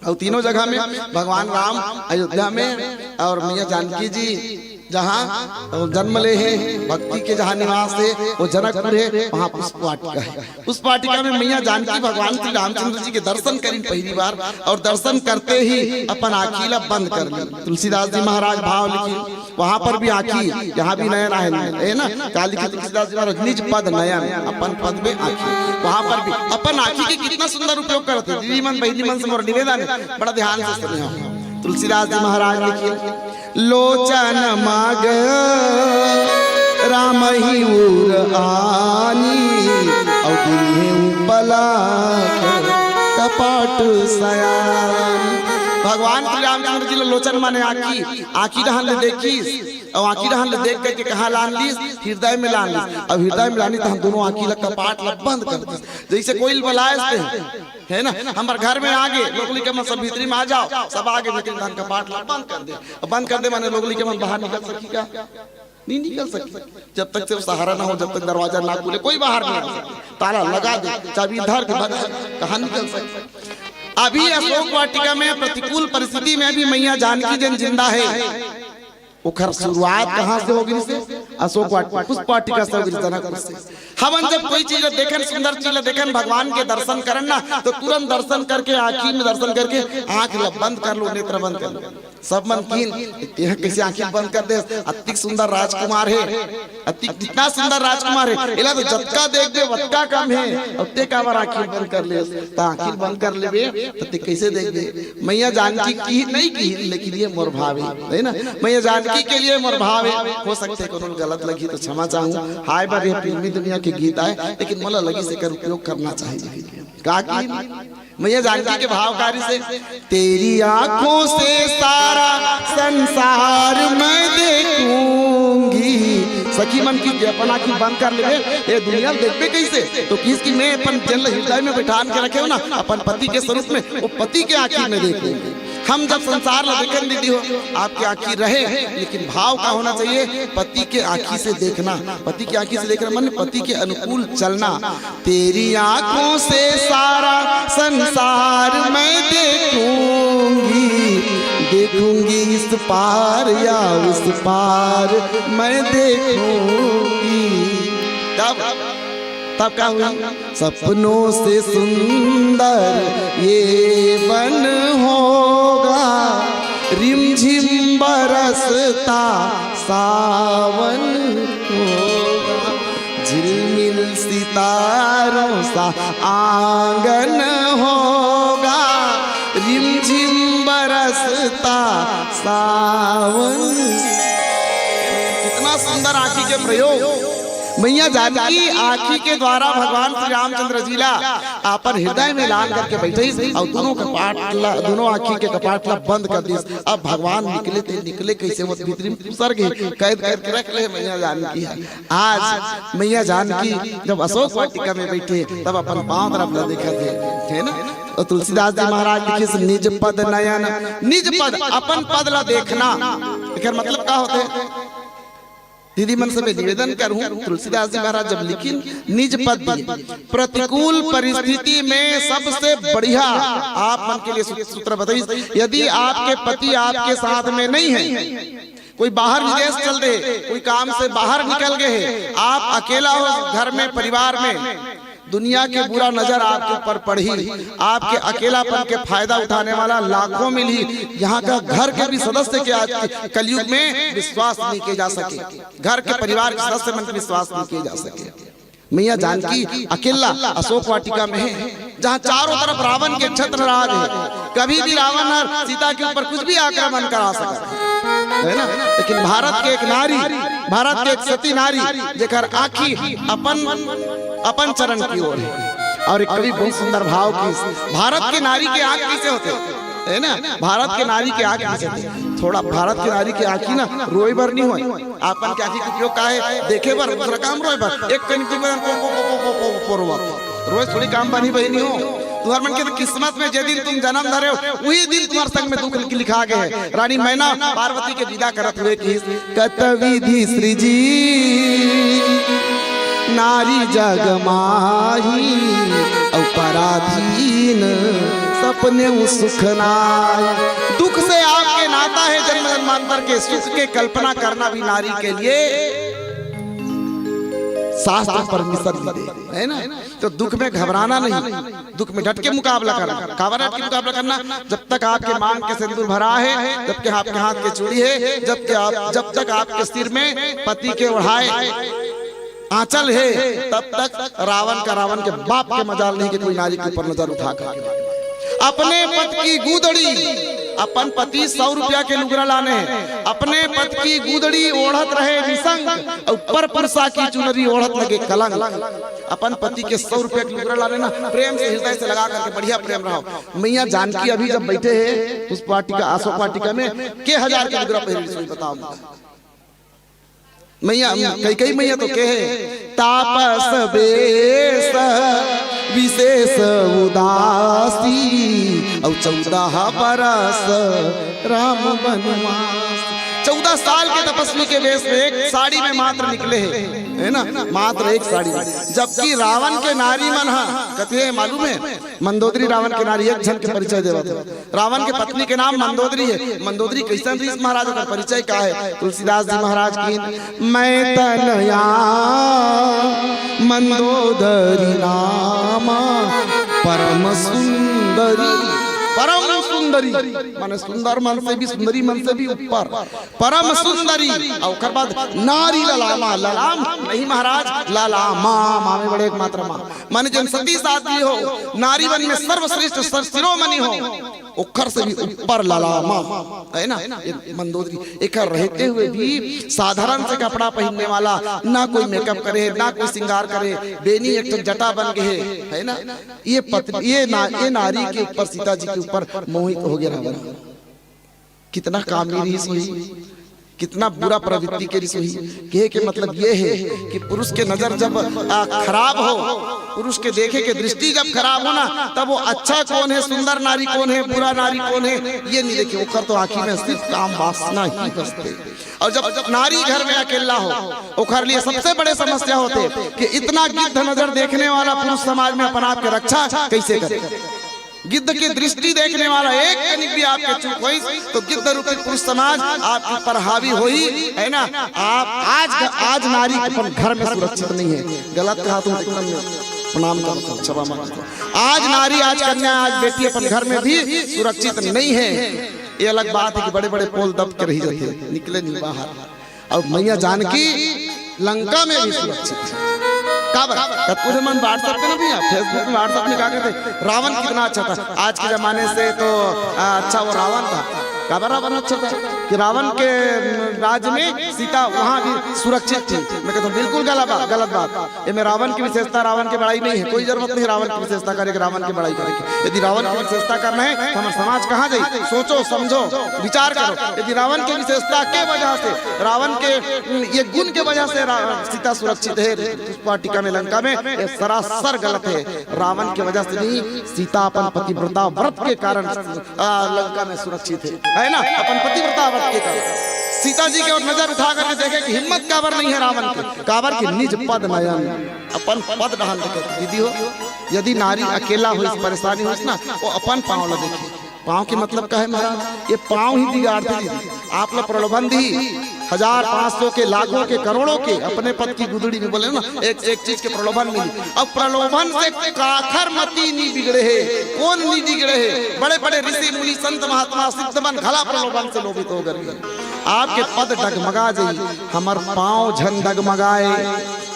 और तीनों जगह में भगवान राम अयोध्या में और मैया जानकी जी जहाँ जन्म ले है, भक्ति के जहाँ निवास है वो जनकपुर है, वहाँ पुष्प वाटिका है। उस वाटिका में मैया जानकी भगवान श्री रामचंद्र जी के दर्शन करी पहली बार और दर्शन करते ही अपन आँखीला बंद कर ली। तुलसीदास जी महाराज भाव लिखी, वहाँ पर भी आँखी, यहाँ भी नयन है ना। काली के तुलसीदास जी महाराज निज पद नयन, अपन पद में आँखी, वहाँ पर भी अपन आँखी के कितना सुंदर उपयोग करते। दीदी मन बहनी मन से मोर निवेदन है, बड़ा ध्यान से सुनिए। तुलसीदास जी महाराज लिखिए, लोचन माग राम ही उर आनी और उपला कपाट सयानी। भगवान श्री रामचंद्र जी लोचन माने आँखी, आँखी रहन ले देखी और आँखी रहन ले देख करके कहाँ लान ली, हृदय में लान ली। अब हृदय में लानी तो हम दोनों आँखी ला कपाट ला बंद कर दी। जैसे कोई बुलाए है ना, हमारे घर में आगे लोगली के मन सब भीतरी में आ जाओ, सब आगे भीतरी धान कपाट ला बंद कर दे। बंद कर दे माने लोगली के मन बाहर निकल सकी क्या? नहीं निकल सकती। जब तक से सहारा ना हो, जब तक दरवाजा ना खुले कोई बाहर नहीं आ सकता। ताला लगा दे, चाबी धर के कहाँ निकल सकती। अभी अशोक वाटिका में प्रतिकूल परिस्थिति में भी मैया जानकी जन जिंदा है। उखर शुरुआत कहाँ से होगी? से अशोक वाटिका, पुष्प वाटिका से होगी, जनकपुर से। हम जब कोई चीज देखें, सुंदर चीज देखें, भगवान के दर्शन करन ना तो तुरंत दर्शन करके आँखी में दर्शन करके आँख बंद कर लो, नेत्र बंद कर लो। सब मन कीन कैसे आँखें बंद कर दे। अति सुंदर राजकुमार है, अति कितना सुंदर राजकुमार है। इला तो जतका देख दे वतका कम है। और ते का बार आँखें बंद कर ले तो आँखें बंद कर ले तो ते कैसे देख दे। मैया जानकी की नहीं की, लेकिन ये मोर भाव है ना। मैया जानकी के लिए मोर भाव है। हो सकते कोनो गलत लगी तो क्षमा चाहूँ। हाय बार ये फिल्मी दुनिया के गीत आए, लेकिन मोला लगी से कर उपयोग करना चाहिए। का मैया जानकी के भावकारी से, तेरी आंखों से सारा संसार मैं देखूंगी। सखी मन की अपन आँखी बंद कर ले, ये दुनिया देखबे कैसे तो किसकी मैं अपन जन हृदय में बैठान के रखे हो ना, अपन पति के स्वरूप में, वो पति के आँखी में देखेंगे। हम जब संसार ला देखें दीदी हो, आपकी आँखी रहे, लेकिन भाव का होना चाहिए पति के आँखी से देखना। पति की आँखी से देखना मन पति के अनुकूल चलना। तेरी आँखों से सारा संसार मैं देखूंगी, देखूंगी इस पार या उस पार मैं देखूंगी। तब क्या हुआ? सपनों से सुंदर ये वन होगा, रिमझिम बरसता सावन होगा, झिलमिल सितारों सा आंगन होगा, रिमझिम बरसता सावन। कितना सुंदर आँखी के प्रयोग। मैया जानकी आँखी के द्वारा भगवान श्री रामचंद्र जी ला अपन हृदय में लान करके बैठे और दोनों कपाट ला, दोनों आँखी के कपाट ला बंद कर दी। अब भगवान निकले थे, निकले कैसे? वो भीतरी में उतर गए, कैद करके रख ले मैया जानकी। आज मैया जानकी जब अशोक वाटिका में बैठे तब अपन पांव तरफ ला देखा थे, है ना। और तुलसीदास जी महाराज लिखे, निज पद नयन, निज पद अपन पद ला देखना। मतलब क्या होते हैं दीदी मन से मैं निवेदन करूं, तुलसीदास जी महाराज जब लिखी निज पद, प्रतिकूल परिस्थिति में सबसे बढ़िया आप मन के लिए सूत्र बताइए। यदि आपके पति आपके साथ में नहीं है, कोई बाहर विदेश चल दे, कोई काम से बाहर निकल गए, आप अकेला हो घर में परिवार में, दुनिया के बुरा नजर आपके ऊपर पड़ी, आपके अकेलापन के फायदा उठाने वाला लाखों मिली, यहाँ का घर के भी सदस्य के आज कलयुग में विश्वास नहीं किए जा सके, घर के परिवार के सदस्य में विश्वास नहीं किए जा सके। मैया जानकी अकेला अशोक वाटिका में है, जहाँ चारों तरफ रावण के छत्र राज है। कभी भी रावण सीता के ऊपर कुछ भी आक्रमण करा सकता है ना, लेकिन भारत के एक नारी, भारत के एक सती नारी जेकर आँखी अपन चरण की ओर है। और एक कवि बहुत सुंदर भाव की, भारत के नारी के आँख कैसे होते है ना, भारत के नारी के आँख कैसे होते, थोड़ा भारत की नारी की आँखी ना रोए भर नहीं हुई, आपन के आँखी का उपयोग का है देखे भर, दूसरा काम रोए भर, एक कनिक रोज थोड़ी काम बनी बहनी हो। तुम्हारे मन के किस्मत में जे दिन तुम जन्म धरे हो वही दिन तुम्हारे संग में दुख लिखा गया है। रानी मैना पार्वती के विदा करत हुए की कतविधि सृजी नारी जग माही अपराधीन सपने सुख नाय। दुख से आपके नाता है जन्म जन्मांतर के, सुख के कल्पना करना भी नारी के लिए शास्त्र परमिशन दे है ना। तो दुख में घबराना नहीं, दुख में डट के मुकाबला करना। काबर डट के मुकाबला करना, जब तक आपके मांग के सिंदूर भरा है, जबकि आपके हाथ के चूड़ी है, जब तक आपके सिर में पति के ओढ़ाए आंचल है, तब तक रावण के बाप के मजाल नहीं कि कोई नारी के ऊपर नजर उठाकर अपने पति की गुदड़ी, अपन पति 100 रुपया के लुगरा लाने हैं, अपने पति की गुदड़ी ओढ़त रहे निसंग, ऊपर पुरसा की चुनरी ओढ़त लगे कलंग। अपन पति के 100 रुपया के लुगरा लाने ना, प्रेम से हृदय से लगा करके बढ़िया प्रेम रहो। मैया जानकी अभी जब बैठे हैं उस वाटिका अशोक वाटिका में के 1000 के लुगरा पहले बताओ मैया, कई मैया तो कहे तापस बेस विशेष उदासी और 14 बरस राम वनवास। 14 साल के तपस्वी के वेश में एक साड़ी में मात्र निकले है ना, मात्र एक साड़ी में। जबकि रावण के नारी मन कथे मालूम है, मंदोदरी रावण के नारी एक झन के परिचय देवत है। रावण के पत्नी के नाम मंदोदरी है। मंदोदरी कैसन रही महाराज का परिचय का है, तुलसीदास जी महाराज की मैं तनया मंदोदरी नामा परम सुंदरी, परम सुंदरी माने सुंदर मन से भी, सुंदरी मन से भी ऊपर, परम सुंदरी। और बाद नारी ललामा, ललाम नहीं महाराज ललामा, माँ में बड़े एक मात्रा माँ माने जन सती साथी हो, नारी वन में सर्वश्रेष्ठ शिरोमणि हो, उखर से भी ऊपर ललामा है ना। मंदोदरी एक रहते हुए भी साधारण से कपड़ा पहनने वाला, ना कोई मेकअप करे, ना कोई श्रृंगार करे, बेनी एक जटा बन गए है ना। ये नारी के ऊपर सीता जी के ऊपर मोहित हो गया रावण। कितना कामिनी सोई, कितना बुरा प्रवृत्ति के सोई। कहे के मतलब ये है कि पुरुष के नजर जब खराब हो, पुरुष के देखे के दृष्टि जब खराब हो ना, तब वो अच्छा कौन है, सुंदर नारी कौन है, बुरा नारी कौन है, ये नहीं देखे। ओखर तो आँखी में सिर्फ काम वासना ही बसते। और जब नारी घर में अकेला हो, ओखर लिए सबसे बड़े समस्या होते कि इतना गिद्ध नजर देखने वाला पुरुष समाज में अपना आपके रक्षा कैसे करे। गिद्ध की दृष्टि देखने वाला एक कनिक भी आपके चूक हुई तो गिद्ध रूपी पुरुष समाज आपके पर हावी हुई है ना। आप आज नारी अपन घर में सुरक्षित नहीं है, गलत कहा तुम एकदम प्रणाम करो, क्षमा मांगो। आज नारी, आज कन्या, आज बेटी अपन घर में भी सुरक्षित नहीं है। ये अलग बात है कि बड़े बड़े पोल दब के रही जाते, निकले नहीं बाहर। और मैया जानकी लंका में भी सुरक्षित है। कुछ मन व्हाट्सएप पे ना भैया, फेसबुक में व्हाट्सएप में क्या कहते, रावण कितना अच्छा था। आज के जमाने से तो अच्छा वो रावण था। काबर रावण अच्छा था कि रावण के राज्य में सीता वहाँ भी सुरक्षित थी। मैं कहता हूँ बिल्कुल गलत बात। ये में रावण की विशेषता, रावण की बड़ाई नहीं है, कोई जरूरत नहीं रावण की विशेषता करे, रावण की बड़ाई करे। यदि रावण की विशेषता करना है तो हमारा समाज कहाँ जाए, सोचो समझो विचार करो। यदि रावण की विशेषता के वजह से, रावण के ये गुण के वजह से सीता सुरक्षित है वाटिका में, लंका में, ये सरासर गलत है। रावण की वजह से नहीं, सीता अपन पतिव्रता व्रत के कारण लंका में सुरक्षित है ना। अपन पतिव्रता व्रत के कारण सीता जी की ओर नजर उठा कर देखे कि हिम्मत काबर नहीं है रावण के, काबर की निज पद नयन, अपन पद ढाल दीदी हो। यदि नारी अकेला हो, इस परेशानी हो ना, वो अपन पाँव ला देखे। पाँव के मतलब क्या है महाराज, ये पाँव ही बिगाड़ते दीदी। आप लोग प्रलोभन दी हजार 500 के लाखों के करोड़ों के अपने पद की गुदड़ी में बोले ना एक चीज के प्रलोभन मिली। अब प्रलोभन से काखर मती नहीं बिगड़े है, कौन नहीं बिगड़े है? बड़े बड़े ऋषि मुनि संत महात्मा सिद्धमन घला प्रलोभन से लोभित हो गए। आपके पद डगमगा जाई, हमार पांव झन डगमगाए।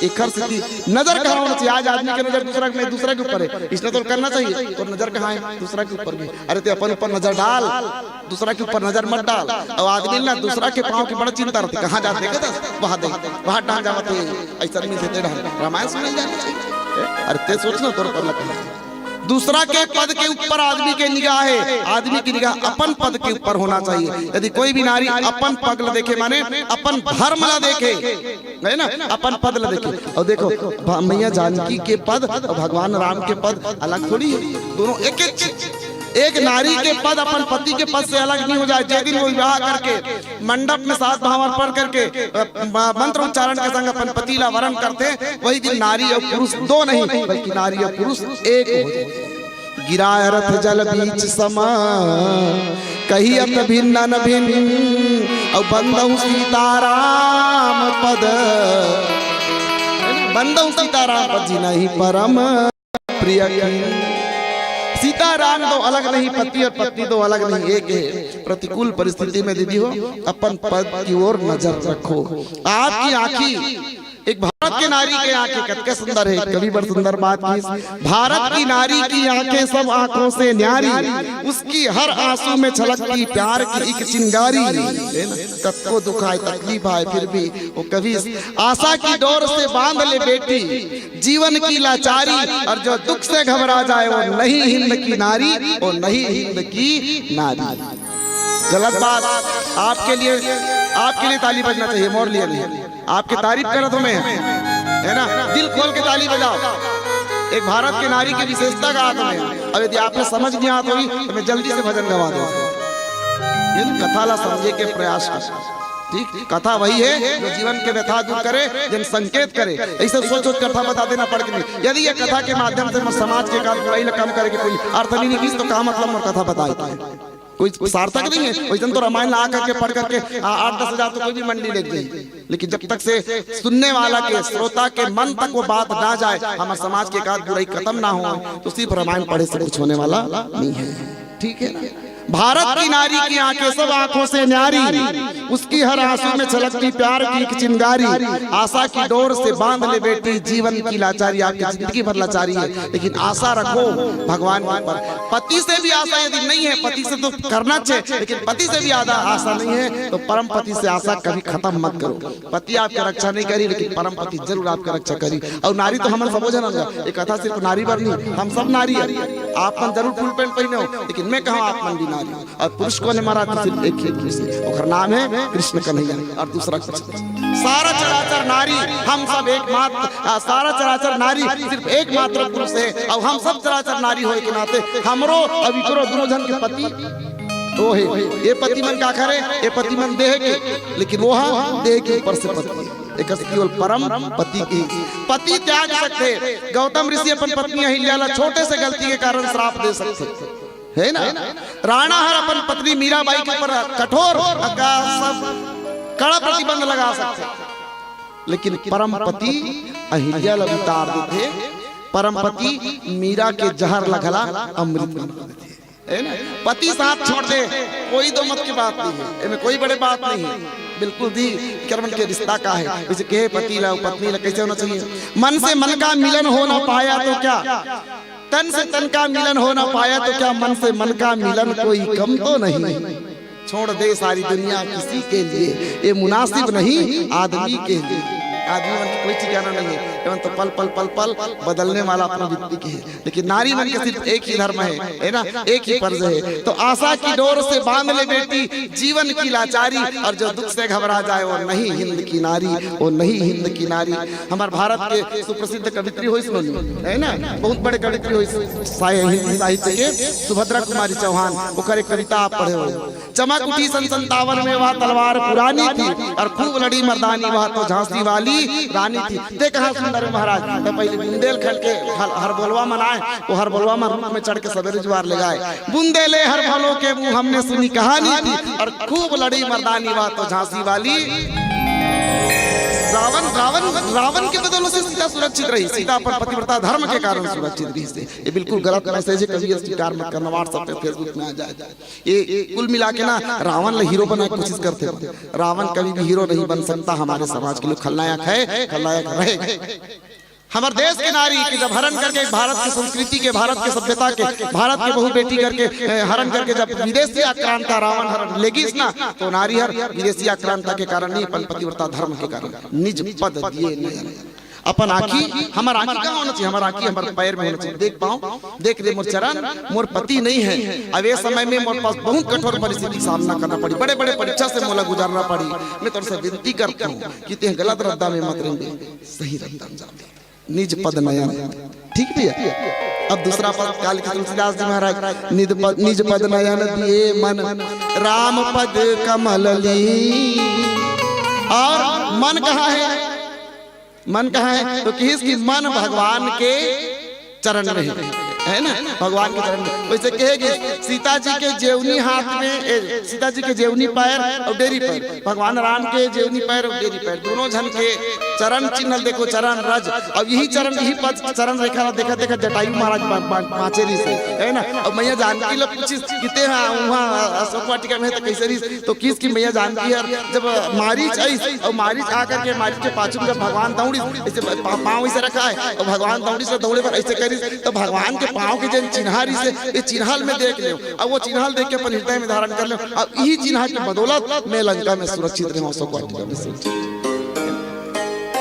इखर सिद्धि नजर कहाँ होना चाहिए? आज आदमी की नजर दूसरा के ऊपर है, इसने तो करना चाहिए। तो नजर कहाँ है? दूसरा के ऊपर भी। अरे ते अपन ऊपर नजर डाल, दूसरा के ऊपर नजर मत डाल। और आदमी ना दूसरा के पाँव की बड़ा चिंता रहती, कहाँ जाते वहां दे वहां डाल जाते ऐसा नहीं से रामायण सुन जाना चाहिए। अरे ते सोचना तोर पर लग दूसरा के पद के ऊपर आदमी के निगाह है, आदमी की निगाह अपन पद के ऊपर होना चाहिए। यदि कोई भी नारी अपन पद ल देखे माने अपन धर्म ला देखे, है ना, अपन पद ला देखे। और देखो मैया जानकी के पद और भगवान राम के पद अलग थोड़ी है, दोनों एक एक चीज। एक नारी के पद अपन पति के पद से अलग नहीं हो जाए। जिस दिन वो विवाह करके मंडप में सात भावर पढ़ करके मंत्र उच्चारण के संग अपन पति ला वरण करते, वही दिन नारी और पुरुष दो नहीं बल्कि नारी और पुरुष एक हो जाए। गिराय रथ जल बीच समा कही अत भिन्न न भिन्न और बंदहु सीताराम पद, बंदहु सीताराम पद जी नहीं परम प्रिय। सीताराम दो अलग नहीं, पति और पत्नी दो अलग नहीं, एक है। प्रतिकूल परिस्थिति में दीदी हो अपन पद की ओर नजर रखो। आपकी आंखी एक भारत के नारी के आंखें कितने सुंदर है। कभी बड़ी सुंदर बात की, भारत की नारी की आंखें सब आंखों से न्यारी, उसकी हर आंसू में छलकती प्यार की एक चिंगारी। कत्को दुखाए तकलीफ आए फिर भी वो कभी आशा की डोर से बांध ले बेटी जीवन की लाचारी। और जो दुख से घबरा जाए वो नहीं हिंद की नारी, वो नहीं हिंद की नारी। गलत बात। आपके लिए ताली बजना चाहिए, मोर लिए नहीं। आपकी तारीफ करत हूं मैं, है ना, दिल खोल के ताली बजाओ। एक भारत के नारी की विशेषता का आता है। अब यदि आपने समझ नहीं आता हुई तो मैं जल्दी से भजन गवा दूं। कथा ला समझे के प्रयास कर, ठीक। कथा वही है जो जीवन के व्यथा दूर करे, जन संकेत करे। ऐसे सोच कथा बता देना पड़ के नहीं। यदि ये कथा के माध्यम से समाज के काम बुराई कम करके कोई अर्थ नहीं निकली तो क्या मतलब और कथा बताई कोई सार्थक नहीं है। वैसे तो रामायण ला करके पढ़ करके 8-10 हजार तो कोई भी मंडी लेके गई, लेकिन जब तक से सुनने वाला के श्रोता के मन तक वो बात ना जाए, हमारे समाज के काम बुराई खत्म ना हो, तो सिर्फ रामायण पढ़े से कुछ होने वाला नहीं है, ठीक है ना। भारत की नारी की आंखें सब आंखों से न्यारी, उसकी हर आंसू में छलकती प्यार की एक चिंगारी। आशा की डोर से बांध ले बेटी जीवन की लाचारी। आपकी जिंदगी भर लाचारी है, लेकिन आशा रखो भगवान के ऊपर। पति से भी आशा यदि नहीं है, पति से तो करना चाहिए, लेकिन पति से भी ज्यादा आशा नहीं है तो परम पति से आशा कभी खत्म मत करो। पति आपकी रक्षा नहीं करी, लेकिन परम पति जरूर आपकी रक्षा करी। और नारी तो हमारे सबो जन, ये कथा सिर्फ नारी पर नहीं, हम सब नारी है। आप जरूर फुल पैंट पहने हो, लेकिन मैं कहूँ आप मन भी नारी। और पुरुष को ने मारा तो सिर्फ एक ही से, और नाम है कृष्ण कन्हैया, और दूसरा कुछ। सारा चराचर नारी हम सब एक मात्र, सारा चराचर नारी सिर्फ एक मात्र पुरुष है। और हम सब चराचर नारी होए के नाते हमरो अविकरो दोनों जन के पति वो है। ये पति मन का करे, ये पति मन देह के, लेकिन वो हाँ देह के ऊपर से पति, एक केवल परम पति की। पति त्याग सकते, गौतम ऋषि अपन पत्नी अहिल्या छोटे से गलती के कारण श्राप दे सकते है ना। राणा हर अपन पत्नी मीराबाई के ऊपर कठोर सब कड़ा प्रतिबंध लगा सकते, लेकिन परम पति अहिल्या उतार देते। परम पति मीरा के जहर लगला अमृत बना देते, है ना। पति साथ छोड़ दे कोई दो मत की बात नहीं है, इनमें कोई बड़े बात नहीं है, बिल्कुल दी कर्म के रिश्ता का है। जैसे कहे पति ला पत्नी ला कैसे होना चाहिए, मन से मन का मिलन हो ना पाया तो क्या, तन से तन का मिलन हो ना पाया तो क्या, मन से मन का मिलन कोई कम तो नहीं। छोड़ दे सारी दुनिया किसी के लिए, ये मुनासिब नहीं आदमी के लिए। आदमी मन की कोई ठिकाना नहीं है, एवं तो पल पल पल पल बदलने वाला अपना व्यक्ति के है, लेकिन नारी मन के सिर्फ एक ही धर्म है ना, एक ही फर्ज है। तो आशा की डोर से बांध ले बेटी जीवन की लाचारी, और जो दुख से घबरा जाए वो नहीं हिंद की नारी, वो नहीं हिंद की नारी। हमारे भारत के सुप्रसिद्ध कवित्री हुई है ना, बहुत बड़े कवित्री हुई साहित्य के सुभद्रा कुमारी चौहान, ओकर एक कविता आप पढ़े हो। चमक उठी सन 57 में वह तलवार पुरानी थी, और खूब लड़ी मर्दानी वह तो झांसी वाली रानी थी। देख हाँ सुंदर महाराज, तो पहले बुंदेलखंड के हर बोलवा मनाए, वो हर बोलवा में रूप में चढ़ के सवेरे जुआर ले गए। बुंदेले हर भलों के मुंह हमने सुनी कहानी थी, और खूब लड़ी मर्दानी वह तो झांसी वाली रावण के बदौलत से सीता सुरक्षित रही। सीता पर पतिव्रता धर्म के कारण सुरक्षित रही से। ये बिल्कुल गलत मैसेज है, कभी स्वीकार मत करना, व्हाट्सएप पे फेसबुक में आ जाए। ये कुल मिला के ना रावण ले हीरो बनाने की कोशिश करते हैं। रावण कभी भी हीरो नहीं बन सकता। हमारे समाज के लिए खलनायक है, खलनायक रहेगा। हमारे देश के नारी के जब हरण करके भारत की संस्कृति के, भारत के सभ्यता के, भारत के बहु बेटी करके हरण करके जब विदेशी आक्रांता रावण हरण लेगी ना, तो नारी हर विदेशी आक्रांता के कारण नहीं, अपन पतिव्रता धर्म के कारण निज पद दिए नहीं। अपन आँखी, हमारा आँखी कहाँ होना चाहिए? हमारा आँखी हमारे पैर में होना चाहिए। देख पाऊँ, देख रे मोर चरण, मोर पति नहीं है। अब ये समय में मोर पास बहुत कठोर परिस्थिति का सामना करना पड़ी, बड़े बड़े परीक्षा से मोला गुजारना पड़ी। मैं तुमसे विनती करता हूँ कि ते गलत रद्दा में मत रहेंगे, सही रद्दा में जाओ। निज पद नयन, ठीक भी है। अब दूसरा पद काल के तुलसीदास जी महाराज, निज पद नयन दिए मन, राम पद कमल ली। और मन कहाँ है? मन कहाँ है? तो किसकी? मन भगवान के चरण में है ना, भगवान के चरण में। वैसे कहेगी सीता जी के जेवनी हाथ में, सीता जी के जेवनी पैर और डेरी पैर, भगवान राम के जेवनी पैर और डेरी पैर, दोनों जन के चरण चिन्ह देखो, चरण रज। अब यही चरण, यही पद चरण रेखा देखा देखा जटायु महाराज पांचेरी से है ना। अब मैया जानकी लोग पूछी किते हाँ वहाँ अशोक वाटिका में तो कैसे रही, तो किस की मैया जानकी है। जब मारीच आई और मारीच आकर के मारीच के पाछू जब भगवान दौड़ी, ऐसे पाँव ऐसे रखा है और भगवान दौड़ी से दौड़े पर ऐसे करी, तो भगवान के पाँव के जन चिन्हारी से ये चिन्हाल में देख लो। अब वो चिन्हाल देख के अपन हृदय में धारण कर लो। अब यही चिन्ह की बदौलत मैं लंका में सुरक्षित रहूं, अशोक वाटिका में सुरक्षित।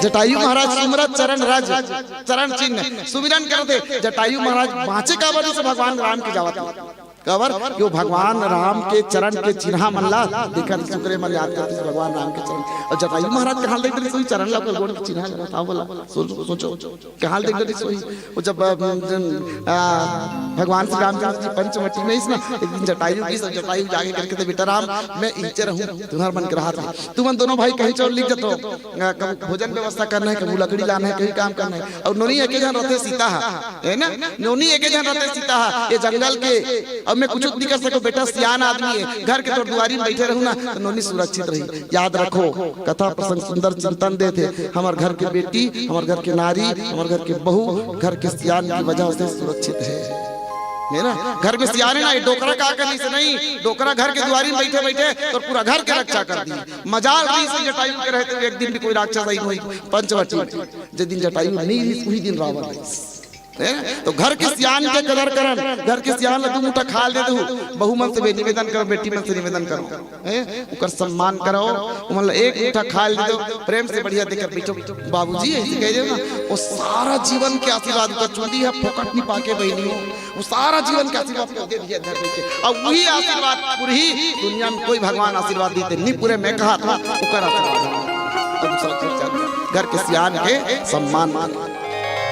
जटायु महाराज सुमरत चरण रज, चरण चिन्ह सुमिरन करते। जटायु महाराज बाँचे काबर से भगवान राम के जावत कवर, जो भगवान राम के चरण के चिन्हा मल्ला देखा शुक्रे मन याद करते भगवान राम के चरण। और जटायु महाराज कहाँ देख रहे? सोई चरण ला गोड़ के चिन्हा बताओ, बोला सोचो कहाँ देख रहे? सोई वो जब भगवान श्री रामचंद्र जी पंचवटी में इस ना, एक दिन जटायु की जटायु जाके करके तो बेटा राम मैं इनचे रहूं, तुम्हारा मन कर रहा था, तुम दोनों भाई कहीं चल लिख जातो, कभी भोजन व्यवस्था करना है, कभी लकड़ी लाना है, कहीं काम करना है। और नोनी एक जन रहते सीता है ना, नोनी एक जन रहते सीता ये जंगल के। अब मैं कुछ नहीं कर सकूं, बेटा सियान आदमी है, घर के तोर दुआरी में बैठे रहूं ना, तो नोनी सुरक्षित रही। याद रखो कथा प्रसंग सुंदर चिंतन दे थे। हमारे घर की बेटी, हमारे घर की नारी, हमारे घर की बहू, घर के सियान की वजह से सुरक्षित है ना। घर में सियाने ना, डोकरा का करने से नहीं, डोकरा घर के दुआरी में बैठे बैठे तो पूरा घर के रक्षा कर दी। मजाल नहीं से जटायु के रहते हुए एक दिन भी कोई राक्षस आई हुई पंचवटी। जिस दिन जटायु नहीं, उसी दिन रावण तो घर के सियान के कदर करन, घर के सियान ला 2 मुठा खाल दे दू, बहु मन से निवेदन करो, बेटी मन से निवेदन करो, उकर सम्मान करो, मतलब 1 मुठा खाल दे दो, प्रेम से बढ़िया देकर बैठो बाबूजी ऐसे कह दे ना। वो सारा जीवन के आशीर्वाद का चुंदी है, फोकट नहीं पाके बहनी हो, वो सारा जीवन के आशीर्वाद को दे दिया घर के। और वही आशीर्वाद पूरी दुनिया में कोई भगवान आशीर्वाद देते नहीं, पूरे मैं कहा था उकर आशीर्वाद। घर के सियान के सम्मान मानो,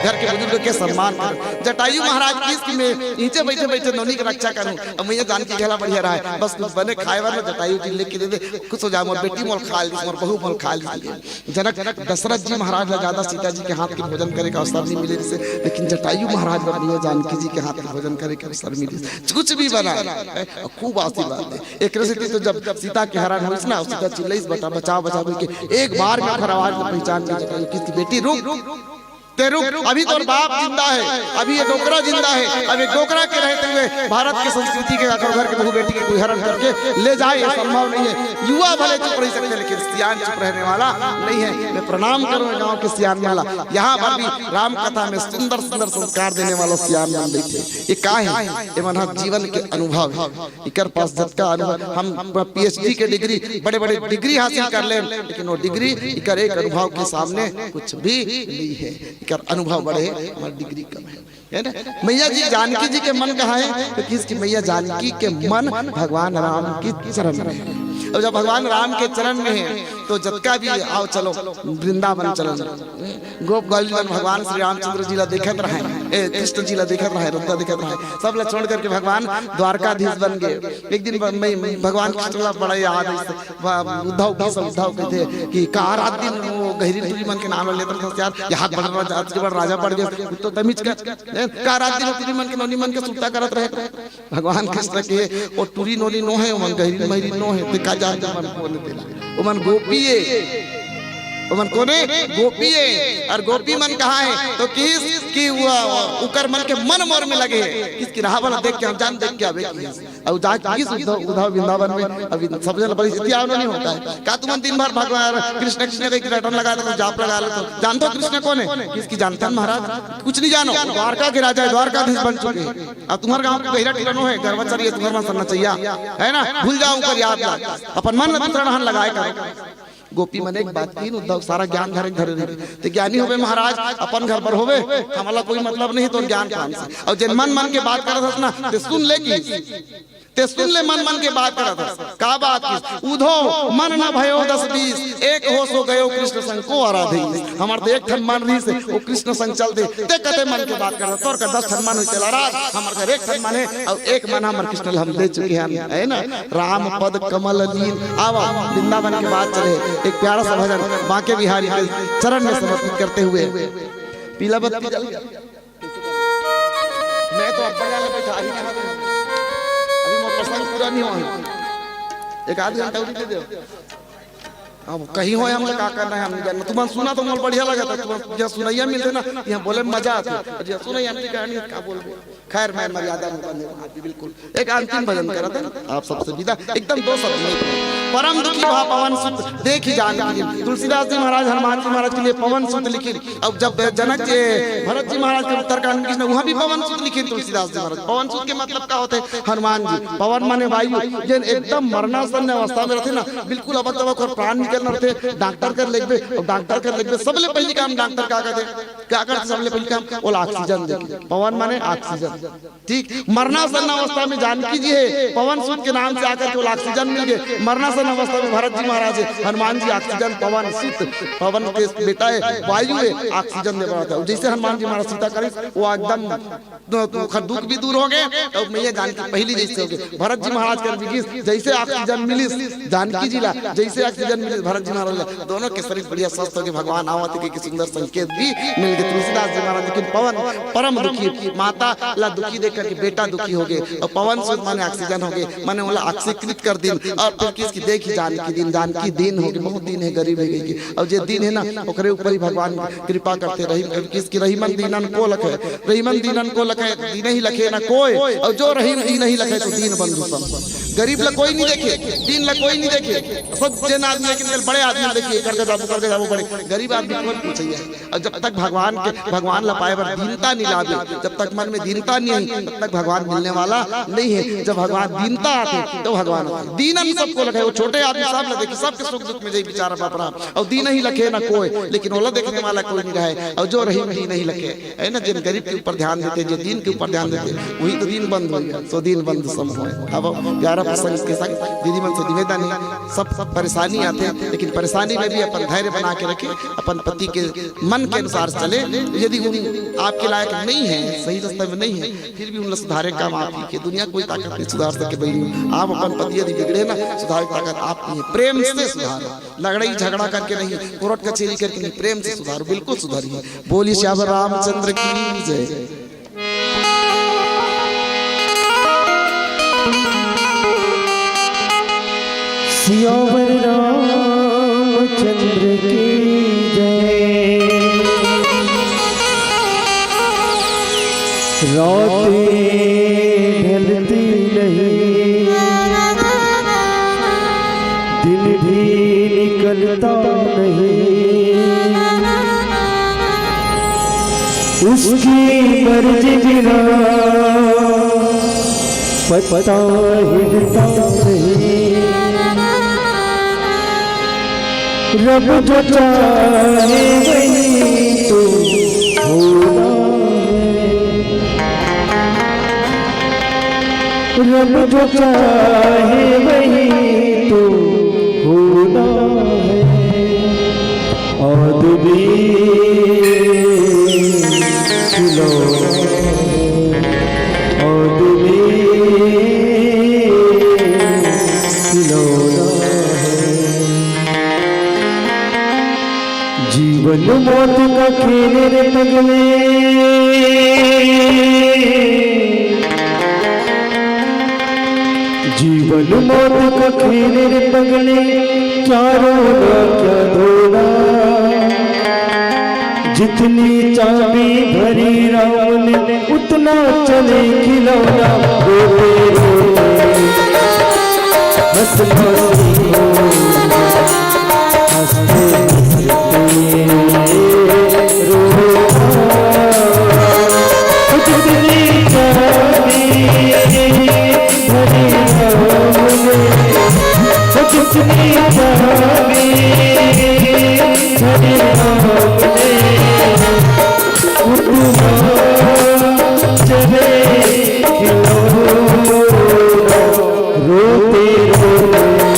घर के बुजुर्ग के सम्मान करो। जटायु महाराज किस में नीचे बैठे बैठे नौनी की रक्षा करूं। अब मैया जानकी खेला बढ़िया रहा है, बस कुछ बने खाए वाला जटायु जी लेके दे दे, खुश हो जा, मोर बेटी मोल खा ली, मोर बहू मोल खा ली। जनक दशरथ जी महाराज ला ज्यादा सीता जी के हाथ के भोजन करे का अवसर नहीं मिले जिसे, लेकिन जटायु महाराज ला मैया जानकी जी के हाथ के भोजन करे के अवसर मिले, कुछ भी बना खूब आशीर्वाद है। एक रसीती तो जब सीता के हरण हुई ना, सीता चिल्लाइस बता बचाओ बचाओ के, एक बार में ओकर आवाज में पहचान ली जटायु किसकी बेटी, रुक ते रुक, अभी तो बाप जिंदा है, अभी ये डोकरा जिंदा है। अब ये डोकरा के रहते हुए भारत की संस्कृति के घर के बहु बेटी के कोई हरण करके ले जाए, ये संभव नहीं है। युवा भले चुप रह सकते, लेकिन सियान चुप रहने वाला नहीं है। मैं प्रणाम करूंगा गांव के सियान वाला, यहाँ पर भी राम कथा में सुंदर सुंदर संस्कार देने वाला सियान मान बैठे। ये का है? ये मन जीवन के अनुभव है, इकर पास जतका अनुभव। हम PhD के डिग्री, बड़े बड़े डिग्री हासिल कर ले, लेकिन वो डिग्री इकर एक अनुभव के सामने कुछ भी नहीं है। कर अनुभव बड़े, हमारी डिग्री कम है ना। मैया जी जानकी जी के मन कहाँ है? तो किसकी? मैया जानकी के मन भगवान राम के चरण में है। और जब भगवान राम के चरण में है तो जतका भी आओ चलो वृंदावन चलो, गोप गोपाल भगवान श्री रामचंद्र जी ला देखत रहे, कृष्ण जी ला देखत रहे, रुद्र देखत रहे, सब ला छोड़ करके भगवान द्वारकाधीश बन गए। एक दिन भगवान कृष्ण ला बड़ा याद है, उद्धव कहते कि का रात दिन वो गहरी तुरी मन के नाम लेते थे यार, यहाँ बड़ राजा पड़ गए तो तमिज का रात दिन तुरी मन के नौनी मन के सुनता करत रहे। भगवान कृष्ण के वो टूरी नोनी नो है, मन गहरी महरी नो है, का जान मन को देला, वो मन गोपी मन कोने गोपी है और गोपी मन कहाँ है तो किस की उकर मन के मन मोर में लगे है किसकी राह वाला देख के हम जान देख के आवे और जा किस उद्धव वृंदावन में अभी सबसे परिस्थिति आवना नहीं होता है का तुम दिन भर भगवान कृष्ण कृष्ण के रटन लगा तो जाप लगा लो तो जानते हो कृष्ण कौन है किसकी जानते हैं महाराज कुछ नहीं जानो द्वारका के राजा द्वारकाधीश बन चुके हैं अब तुम्हारे गांव के गहरा टिकनो है गर्वचर्य तुम्हारे मन करना चाहिए है ना भूल जाऊं कर याद अपन मन में दूसरा नहन लगाए कर गोपी मन एक बात की उद्धव सारा ज्ञान घर तो ज्ञानी होवे महाराज अपन घर पर होवे हमारा कोई मतलब नहीं तो ज्ञान कहां से और जिन मन मन के बात करत हस ना ते सुन ले की ते सुन ले मन मन के बात करत हस का बात की उधो मन न भयो 10-20 एक होश हो गयो कृष्ण संग को आराधे हमार तो एक ठन मन रही से वो कृष्ण संग चल दे ते कते मन के बात करत तोर का 10 ठन मन होते राज हमार घर एक ठन मन है और एक मन हमार कृष्ण हम दे चुके हैं है ना राम पद कमल लीन आवा वृंदावन के बात चले एक प्यारा सा भजन बांके बिहारी के चरण में समर्पित करते हुए पीला बत्ती जल गया मैं तो अब बड़ा बैठा ही नहीं अभी मोर प्रसंग पूरा नहीं हुआ एक आध घंटा उठ दे अब कहीं हो हम का करना है हम जान तुम सुना तो मोर बढ़िया लगा था तुम जब सुनैया मिलते ना यहां बोले मजा आता जब सुनैया हम कहानी का बोलबे खैर मैं मर्यादा में बंधे बिल्कुल एक अंतिम भजन करा था आप सबसे विदा एकदम 2 शब्द में परम दुखी भा पवन सुत देखी जान तुलसीदास जी महाराज हनुमान जी महाराज के लिए पवन सुत लिखी अब जब जनक जी भरत जी महाराज के उत्तरकांड में कृष्ण वहां भी पवन सुत लिखी तुलसीदास जी महाराज पवन सुत के मतलब क्या होते हनुमान जी पवन माने वायु जिन एकदम मरणासन अवस्था में रहते ना बिल्कुल अब तब और प्राण निकलना रहते डॉक्टर कर लेबे और डॉक्टर कर लेबे सबले पहली काम डॉक्टर का करते क्या करते सबले पहली काम वो ऑक्सीजन दे पवन माने ऑक्सीजन ठीक मरणासन अवस्था में जानकी जी है पवन सुत के नाम से आकर के वो ऑक्सीजन मिल गए मरणासन अवस्था में भरत जी महाराज है हनुमान जी ऑक्सीजन पवन सुत पवन के बेटा है वायु है ऑक्सीजन दे रहा था जैसे हनुमान जी महाराज सीता करे वो एकदम दुख भी दूर हो गए और मैया जानकी पहली जैसे हो गए भरत जी महाराज कर जैसे ऑक्सीजन मिली जानकी जी ला जैसे ऑक्सीजन मिली भरत जी महाराज दोनों के शरीर बढ़िया स्वस्थ हो गए भगवान आवत के सुंदर संकेत भी मिल गए तुलसीदास जी महाराज लेकिन पवन परम दुखी माता ला दुखी देख करके बेटा दुखी हो गए और पवन सुत माने ऑक्सीजन हो गए माने बोला ऑक्सीकृत कर दिन और फिर किसकी देखी जानकी दिन हो गई बहुत दिन है गरीब है गई और जे दिन है ना ओकरे ऊपर ही भगवान कृपा करते रही किसकी रहीमन दीनन को लखे रहीमन दीनन को लखे दीन ही लखे ना कोई और जो रहीम दीन ही लखे तो दीन बंधु सब गरीब ला कोई नहीं देखे दीन ला कोई नहीं देखे सब जन आदमी लेकिन बड़े आदमी देखिए करके जाबू बड़े गरीब आदमी कौन पूछिए और जब तक भगवान ला पाए पर दीनता नहीं लावे जब तक मन में दीनता नहीं है तब तक भगवान मिलने वाला नहीं है जब भगवान दीनता आते तो भगवान दीनन सबको लगे वो छोटे आदमी सब ला देखिए सबके सुख दुख में जाई बेचारा बापरा और दीन ही लखे ना कोई लेकिन ओला देखने वाला कोई नहीं रहे और जो रही नहीं लखे है ना जिन गरीब के ऊपर ध्यान देते जो दीन के ऊपर ध्यान देते वही तो दीन बंद हो गया सो दीन बंद सब हो अब 11 प्रसंग के संग दीदी मन से निवेदन है सब परेशानी आते हैं लेकिन परेशानी में भी अपन धैर्य बना के रखे अपन पति के मन के अनुसार चले यदि उन आपके लायक नहीं है सही रास्ते में नहीं है फिर भी उन सुधारे काम आप ही के दुनिया कोई ताकत नहीं सुधार सके भाई आप अपन पति यदि बिगड़े ना सुधार ताकत आप ही प्रेम से सुधारो लड़ाई झगड़ा करके नहीं कोर्ट कचहरी करके नहीं प्रेम से सुधारो बिल्कुल सुधारिए बोली श्याम रामचंद्र की जय सियावर रामचंद्र की जय रातें ढलती नहीं दिन भी निकलता नहीं उसकी मर्जी बिना पता हिलता नहीं रब जो चाहे वही तो होना है रब जो चाहे वही तो होना है आदमी खिलौना आदमी खिलौना जीवन मौत का खेल रे पगले जीवन मौत का खेल रे पगले चारों का क्या धोना जितनी चाबी भरी राम ने उतना चले खिलौना रोते रोते हंसना सीखो हंसते हंसते रो जितनी चाबी भरी राम ने जितनी चाबी भरी राम ने चले खिलौना रोते रोते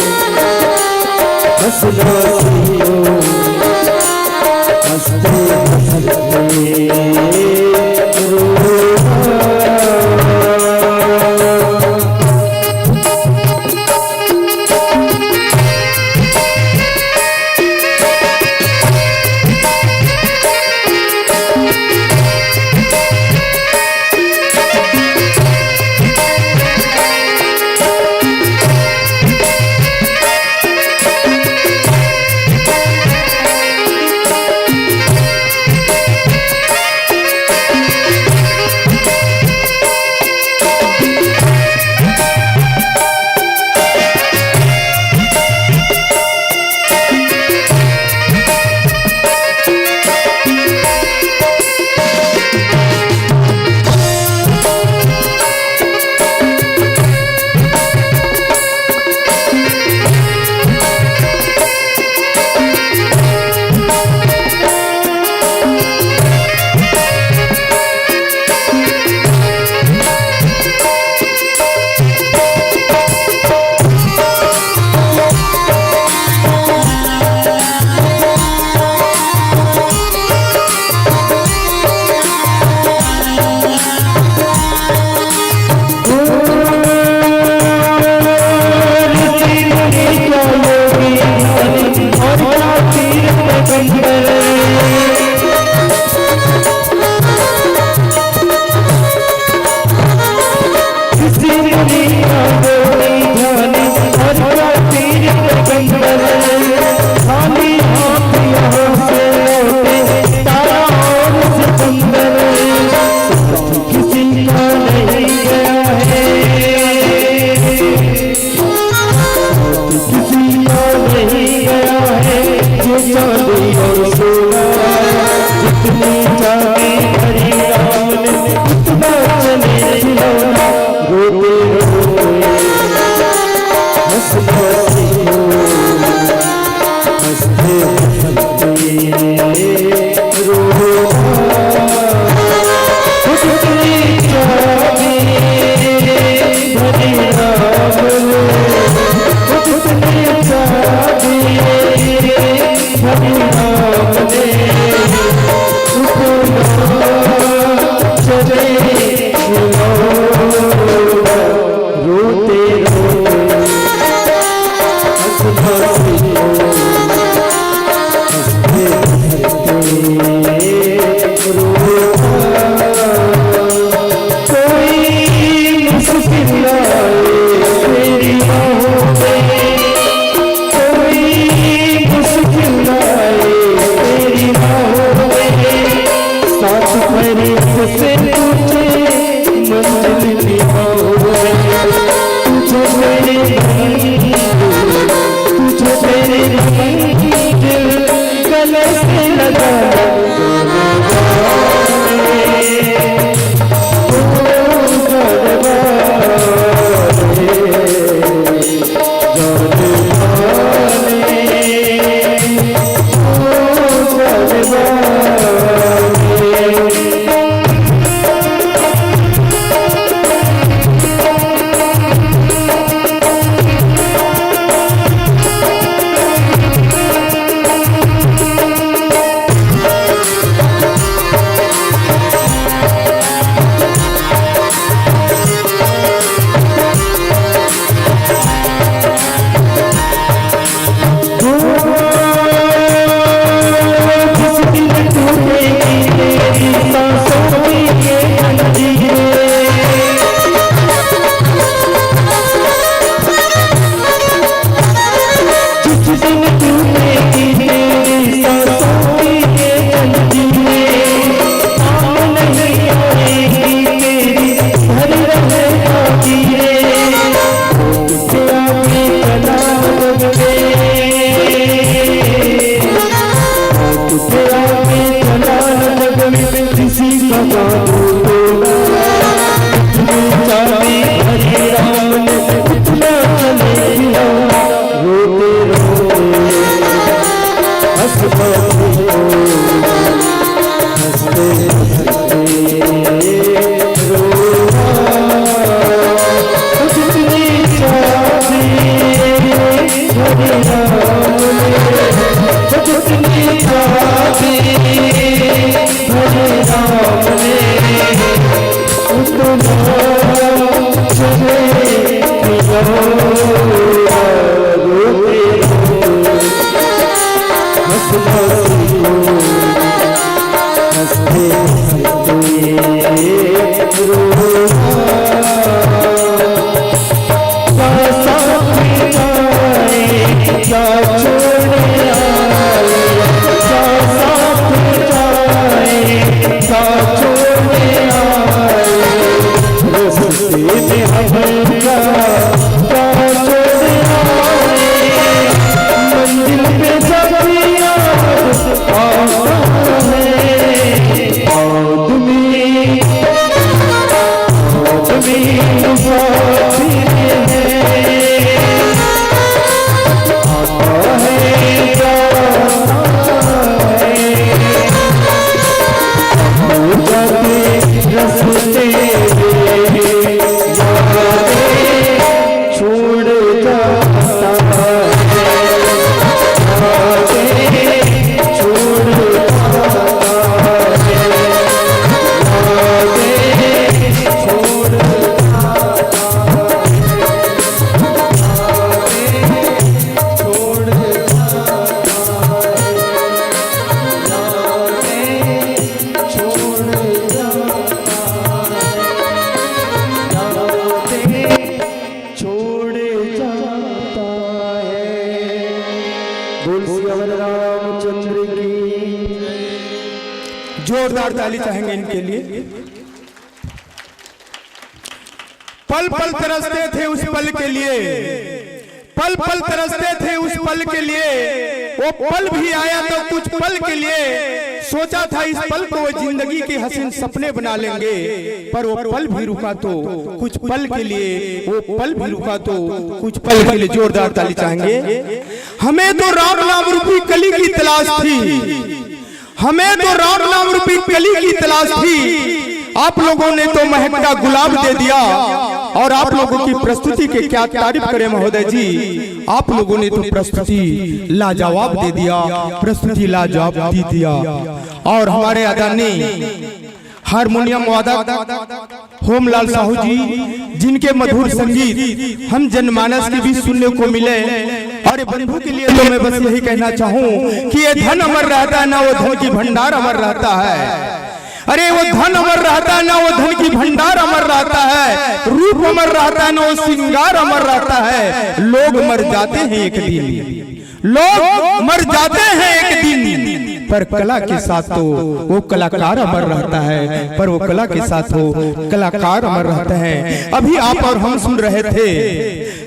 जोरदार ताली चाहेंगे इनके लिए। पल पल तरसते थे उस पल के लिए, पल पल तरसते थे उस पल के लिए, वो पल भी आया तो कुछ पल के लिए, सोचा था इस पल को वो जिंदगी के हसीन सपने बना लेंगे, पर वो पल भी रुका तो कुछ पल के लिए, वो पल भी रुका तो कुछ पल के लिए। जोरदार ताली चाहेंगे। हमें तो राम नाम रूपी कली की तलाश थी, हमें तो राम नाम रूपी कली की तलाश थी, आप लोगों ने तो महकता गुलाब दे दिया, और आप लोगों की प्रस्तुति के क्या तारीफ करें महोदय जी, आप लोगों ने तो प्रस्तुति लाजवाब दे दिया, प्रस्तुति लाजवाब दे दिया। और हमारे आदरणीय हारमोनियम वादक होमलाल साहू जी, जिनके मधुर संगीत हम जनमानस के भी सुनने को मिले, और बंधु के लिए तो मैं बस यही कहना चाहूँ कि ये धन अमर रहता है ना वो धन की भंडार अमर रहता है। अरे वो धन अमर रहता है ना वो धन की भंडार अमर रहता है, रूप अमर रहता है ना वो श्रृंगार अमर रहता है। लोग मर जाते हैं एक दिन, लोग मर जाते हैं एक दिन, पर कला के साथ तो वो कलाकार अमर रहता है, पर वो कला के साथ वो कलाकार अमर रहता है। अभी आप और हम सुन रहे थे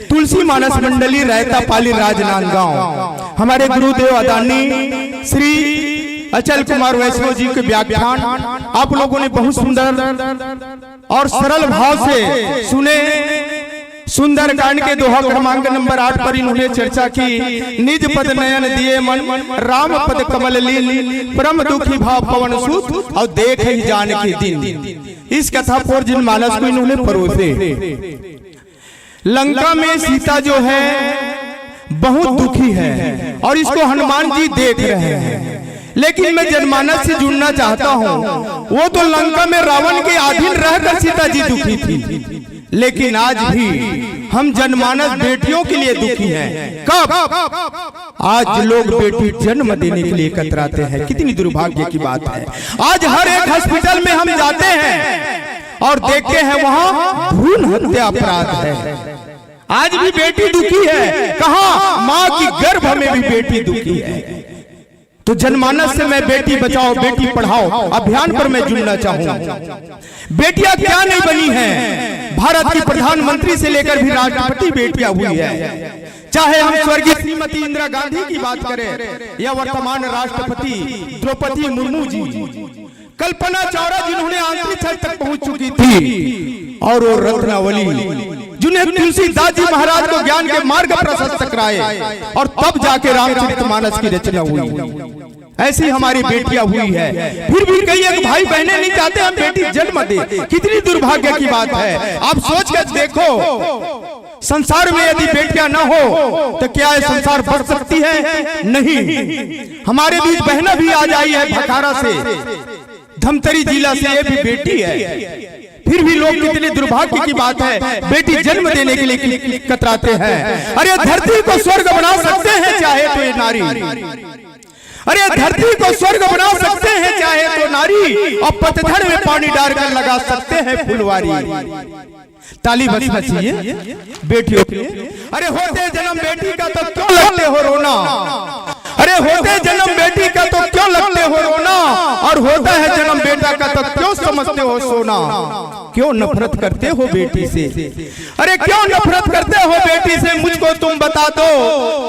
तुलसी मानस मंडली रहता पाली राजनांदगांव, हमारे गुरुदेव आदरणीय श्री अचल कुमार वैष्णव जी के व्याख्यान आप लोगों ने बहुत सुंदर और सरल भाव से सुने। सुंदर कांड के दोहा क्रमांक नंबर 8 पर इन्होंने चर्चा की। निज पद नयन दिए मन, राम पद कमल लीन, परम दुखी भाव पवन सूत, और देख ही जान के दिन। इस कथा पर जिन मानस को इन्होंने परोसे। लंका में सीता जो है बहुत दुखी है, और इसको हनुमान जी देख रहे हैं, लेकिन मैं जनमानस से जुड़ना चाहता हूँ। वो तो लंका में रावण के अधीन रहकर सीता जी दुखी थी, लेकिन आज भी हम जनमानस बेटियों के लिए दुखी हैं। कब? आज लोग बेटी जन्म देने के लिए कतराते हैं। कितनी दुर्भाग्य की बात है। आज हर एक हॉस्पिटल में हम जाते हैं और देखते हैं वहाँ भ्रूण हत्या अपराध है। आज भी बेटी दुखी है। कहाँ? माँ की गर्भ में भी बेटी दुखी है। तो जनमानस से मैं बेटी बचाओ बेटी पढ़ाओ अभियान पर मैं जुड़ना चाहूंगा। बेटियां क्या नहीं बनी हैं। भारत की प्रधानमंत्री से लेकर भी राष्ट्रपति बेटियां हुई है। चाहे हम स्वर्गीय श्रीमती इंदिरा गांधी की बात करें या वर्तमान राष्ट्रपति द्रौपदी मुर्मू जी, कल्पना चावला जिन्होंने अंतरिक्ष तक पहुंच चुकी थी, और वो रत्नावली जिन्हें तुलसीदास जी महाराज को ज्ञान के मार्ग प्रशस्त कराए, और तब जाके रामचरितमानस की रचना हुई। ऐसी हमारी बेटियां हुई है, फिर भी कई एक भाई बहने नहीं चाहते हम बेटी जन्म दे। कितनी दुर्भाग्य की बात है। आप सोच कर देखो, संसार में यदि बेटियां ना हो तो क्या ये संसार बढ़ सकती है? नहीं। हमारे बीच बहना भी आ जाई है भखारा से, धमतरी जिला से, ये भी बेटी है। फिर भी लोग कितने दुर्भाग्य की बात है, बेटी जन्म देने के लिए कतराते हैं। अरे धरती को स्वर्ग बना सकते हैं चाहे तो ये नारी, अरे धरती को स्वर्ग बना सकते हैं चाहे तो नारी, और पतझड़ में पानी डालकर लगा सकते हैं फुलवारी। ताली बजना चाहिए बेटियों के। अरे होते जन्म बेटी का तो क्यों लगते हो रोना, अरे होते जन्म बेटी का तो क्यों लगते हो रोना, और होता है जन्म बेटा का तो क्यों समझते हो सोना। क्यों नफरत करते हो बेटी से, अरे क्यों नफरत करते हो बेटी से, मुझको तुम बता दो।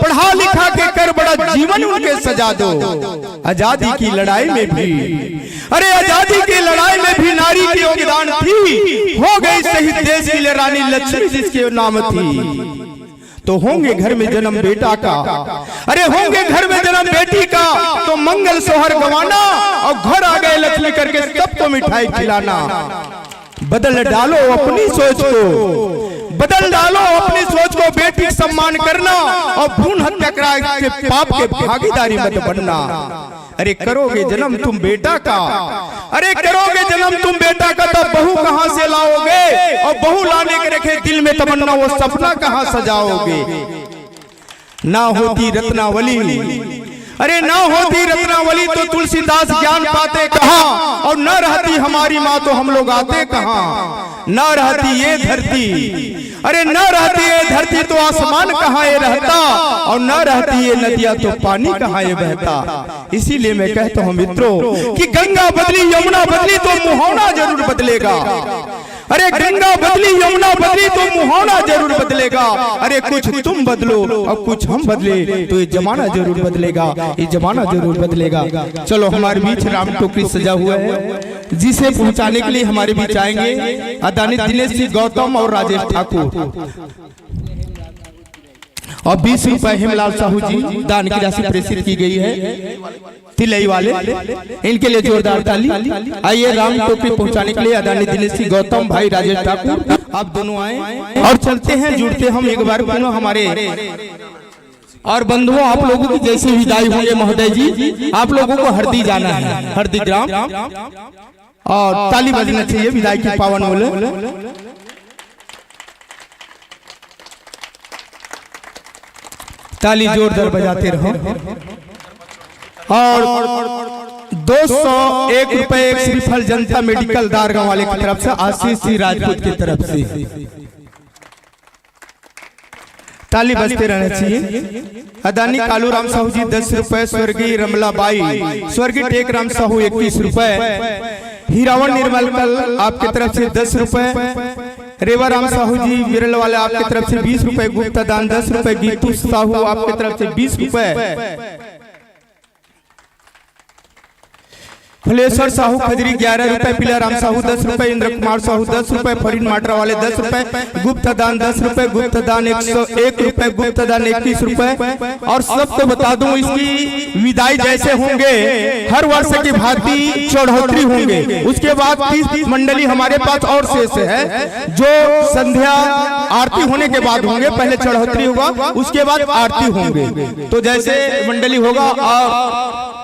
पढ़ा लिखा के कर बड़ा जीवन उनके सजा दो। आजादी की लड़ाई में भी, अरे आजादी की लड़ाई में भी नारी की योगदान थी। हो गई शहीद देश की रानी लक्ष्मी जिसके नाम थी। तो होंगे घर में जन्म बेटा का, अरे होंगे घर में जन्म बेटी का, तो मंगल सोहर गवाना, और घर आ गए लक्ष्मी करके सबको मिठाई खिलाना। बदल डालो अपनी सोच को, बदल डालो अपनी सोच को, बेटी का सम्मान करना और भ्रूण हत्या के पाप के भागीदारी मत बनना। अरे करोगे जन्म तुम बेटा का, अरे करोगे जन्म तुम बेटा का, तो बहू कहां से लाओगे, और बहू लाने के रखे दिल में तमन्ना, वो सपना कहां सजाओगे। ना होती रत्नावली, अरे ना होती रत्नावली तो तुलसीदास ज्ञान पाते कहाँ, और न रहती हमारी माँ तो हम लोग आते कहाँ। न रहती ये धरती, अरे न रहती ये धरती तो आसमान कहाँ ये रहता, और न रहती ये नदियाँ तो पानी कहाँ ये बहता। इसीलिए मैं कहता हूँ मित्रों कि गंगा बदली यमुना बदली तो मुहावना जरूर बदलेगा। अरे गंगा बदली यमुना बदली तो मुहावना जरूर बदलेगा। अरे कुछ तुम बदलो और कुछ हम बदले तो ये जमाना जरूर बदलेगा, ये जमाना जरूर बदलेगा। चलो हमारे बीच राम टोकरी सजा हुआ है, जिसे पहुंचाने के लिए हमारे बीच आएंगे अदानी दिनेश जी गौतम और राजेश ठाकुर, और 20 रुपए हेमलाल साहू जी दान की राशि प्रेषित की गई है तिलई वाले, इनके लिए जोरदार ताली। आइए राम टोकरी पहुंचाने के लिए अदानी दिनेश जी गौतम भाई राजेश ठाकुर, आप दोनों आए और चलते हैं जुड़ते हम एक बार दोनों हमारे। और बंधुओं आप लोगों की जैसे विदाई होंगे महोदय जी, आप लोगों को हरदी जाना है, हरदी ग्राम, और ताली बजना चाहिए विदाई की पावन मूल्य। ताली जोरदार बजाते रहो। और 201 रुपए एक श्रीफल जनता मेडिकल दारगांव वाले की तरफ से, आशीष सिंह राजपूत की तरफ से। ताली बजते रहना चाहिए। अदानी कालू राम साहू जी 10 रुपए, स्वर्गीय रमला बाई, स्वर्गीय टेक राम साहू 21 रुपए, हीरावन निर्मल आपकी तरफ से 10 रुपए, रेवा राम साहू जी विरल वाले आपकी तरफ से 20 रुपए, गुप्ता दान 10 रुपए, गीतू साहू आपकी तरफ से 20 रुपए, फलेश्वर साहू खजरी 11 रुपए, पीला राम साहू 10 रुपए, इंद्र कुमार साहू 10 रुपए, फरीन माटरा वाले 10 रुपए, गुप्ता दान 10 रुपए, गुप्ता दान 101 रुपए, गुप्ता दान 21 रुपए। और सबको बता दूं इसकी विदाई जैसे होंगे हर वर्ष की भांति चढ़ौतरी होंगे, उसके बाद 30 मंडली हमारे पास और शेष है जो संध्या आरती होने के बाद होंगे। पहले चढ़ौतरी होगा, उसके बाद आरती होंगे। तो जैसे मंडली होगा और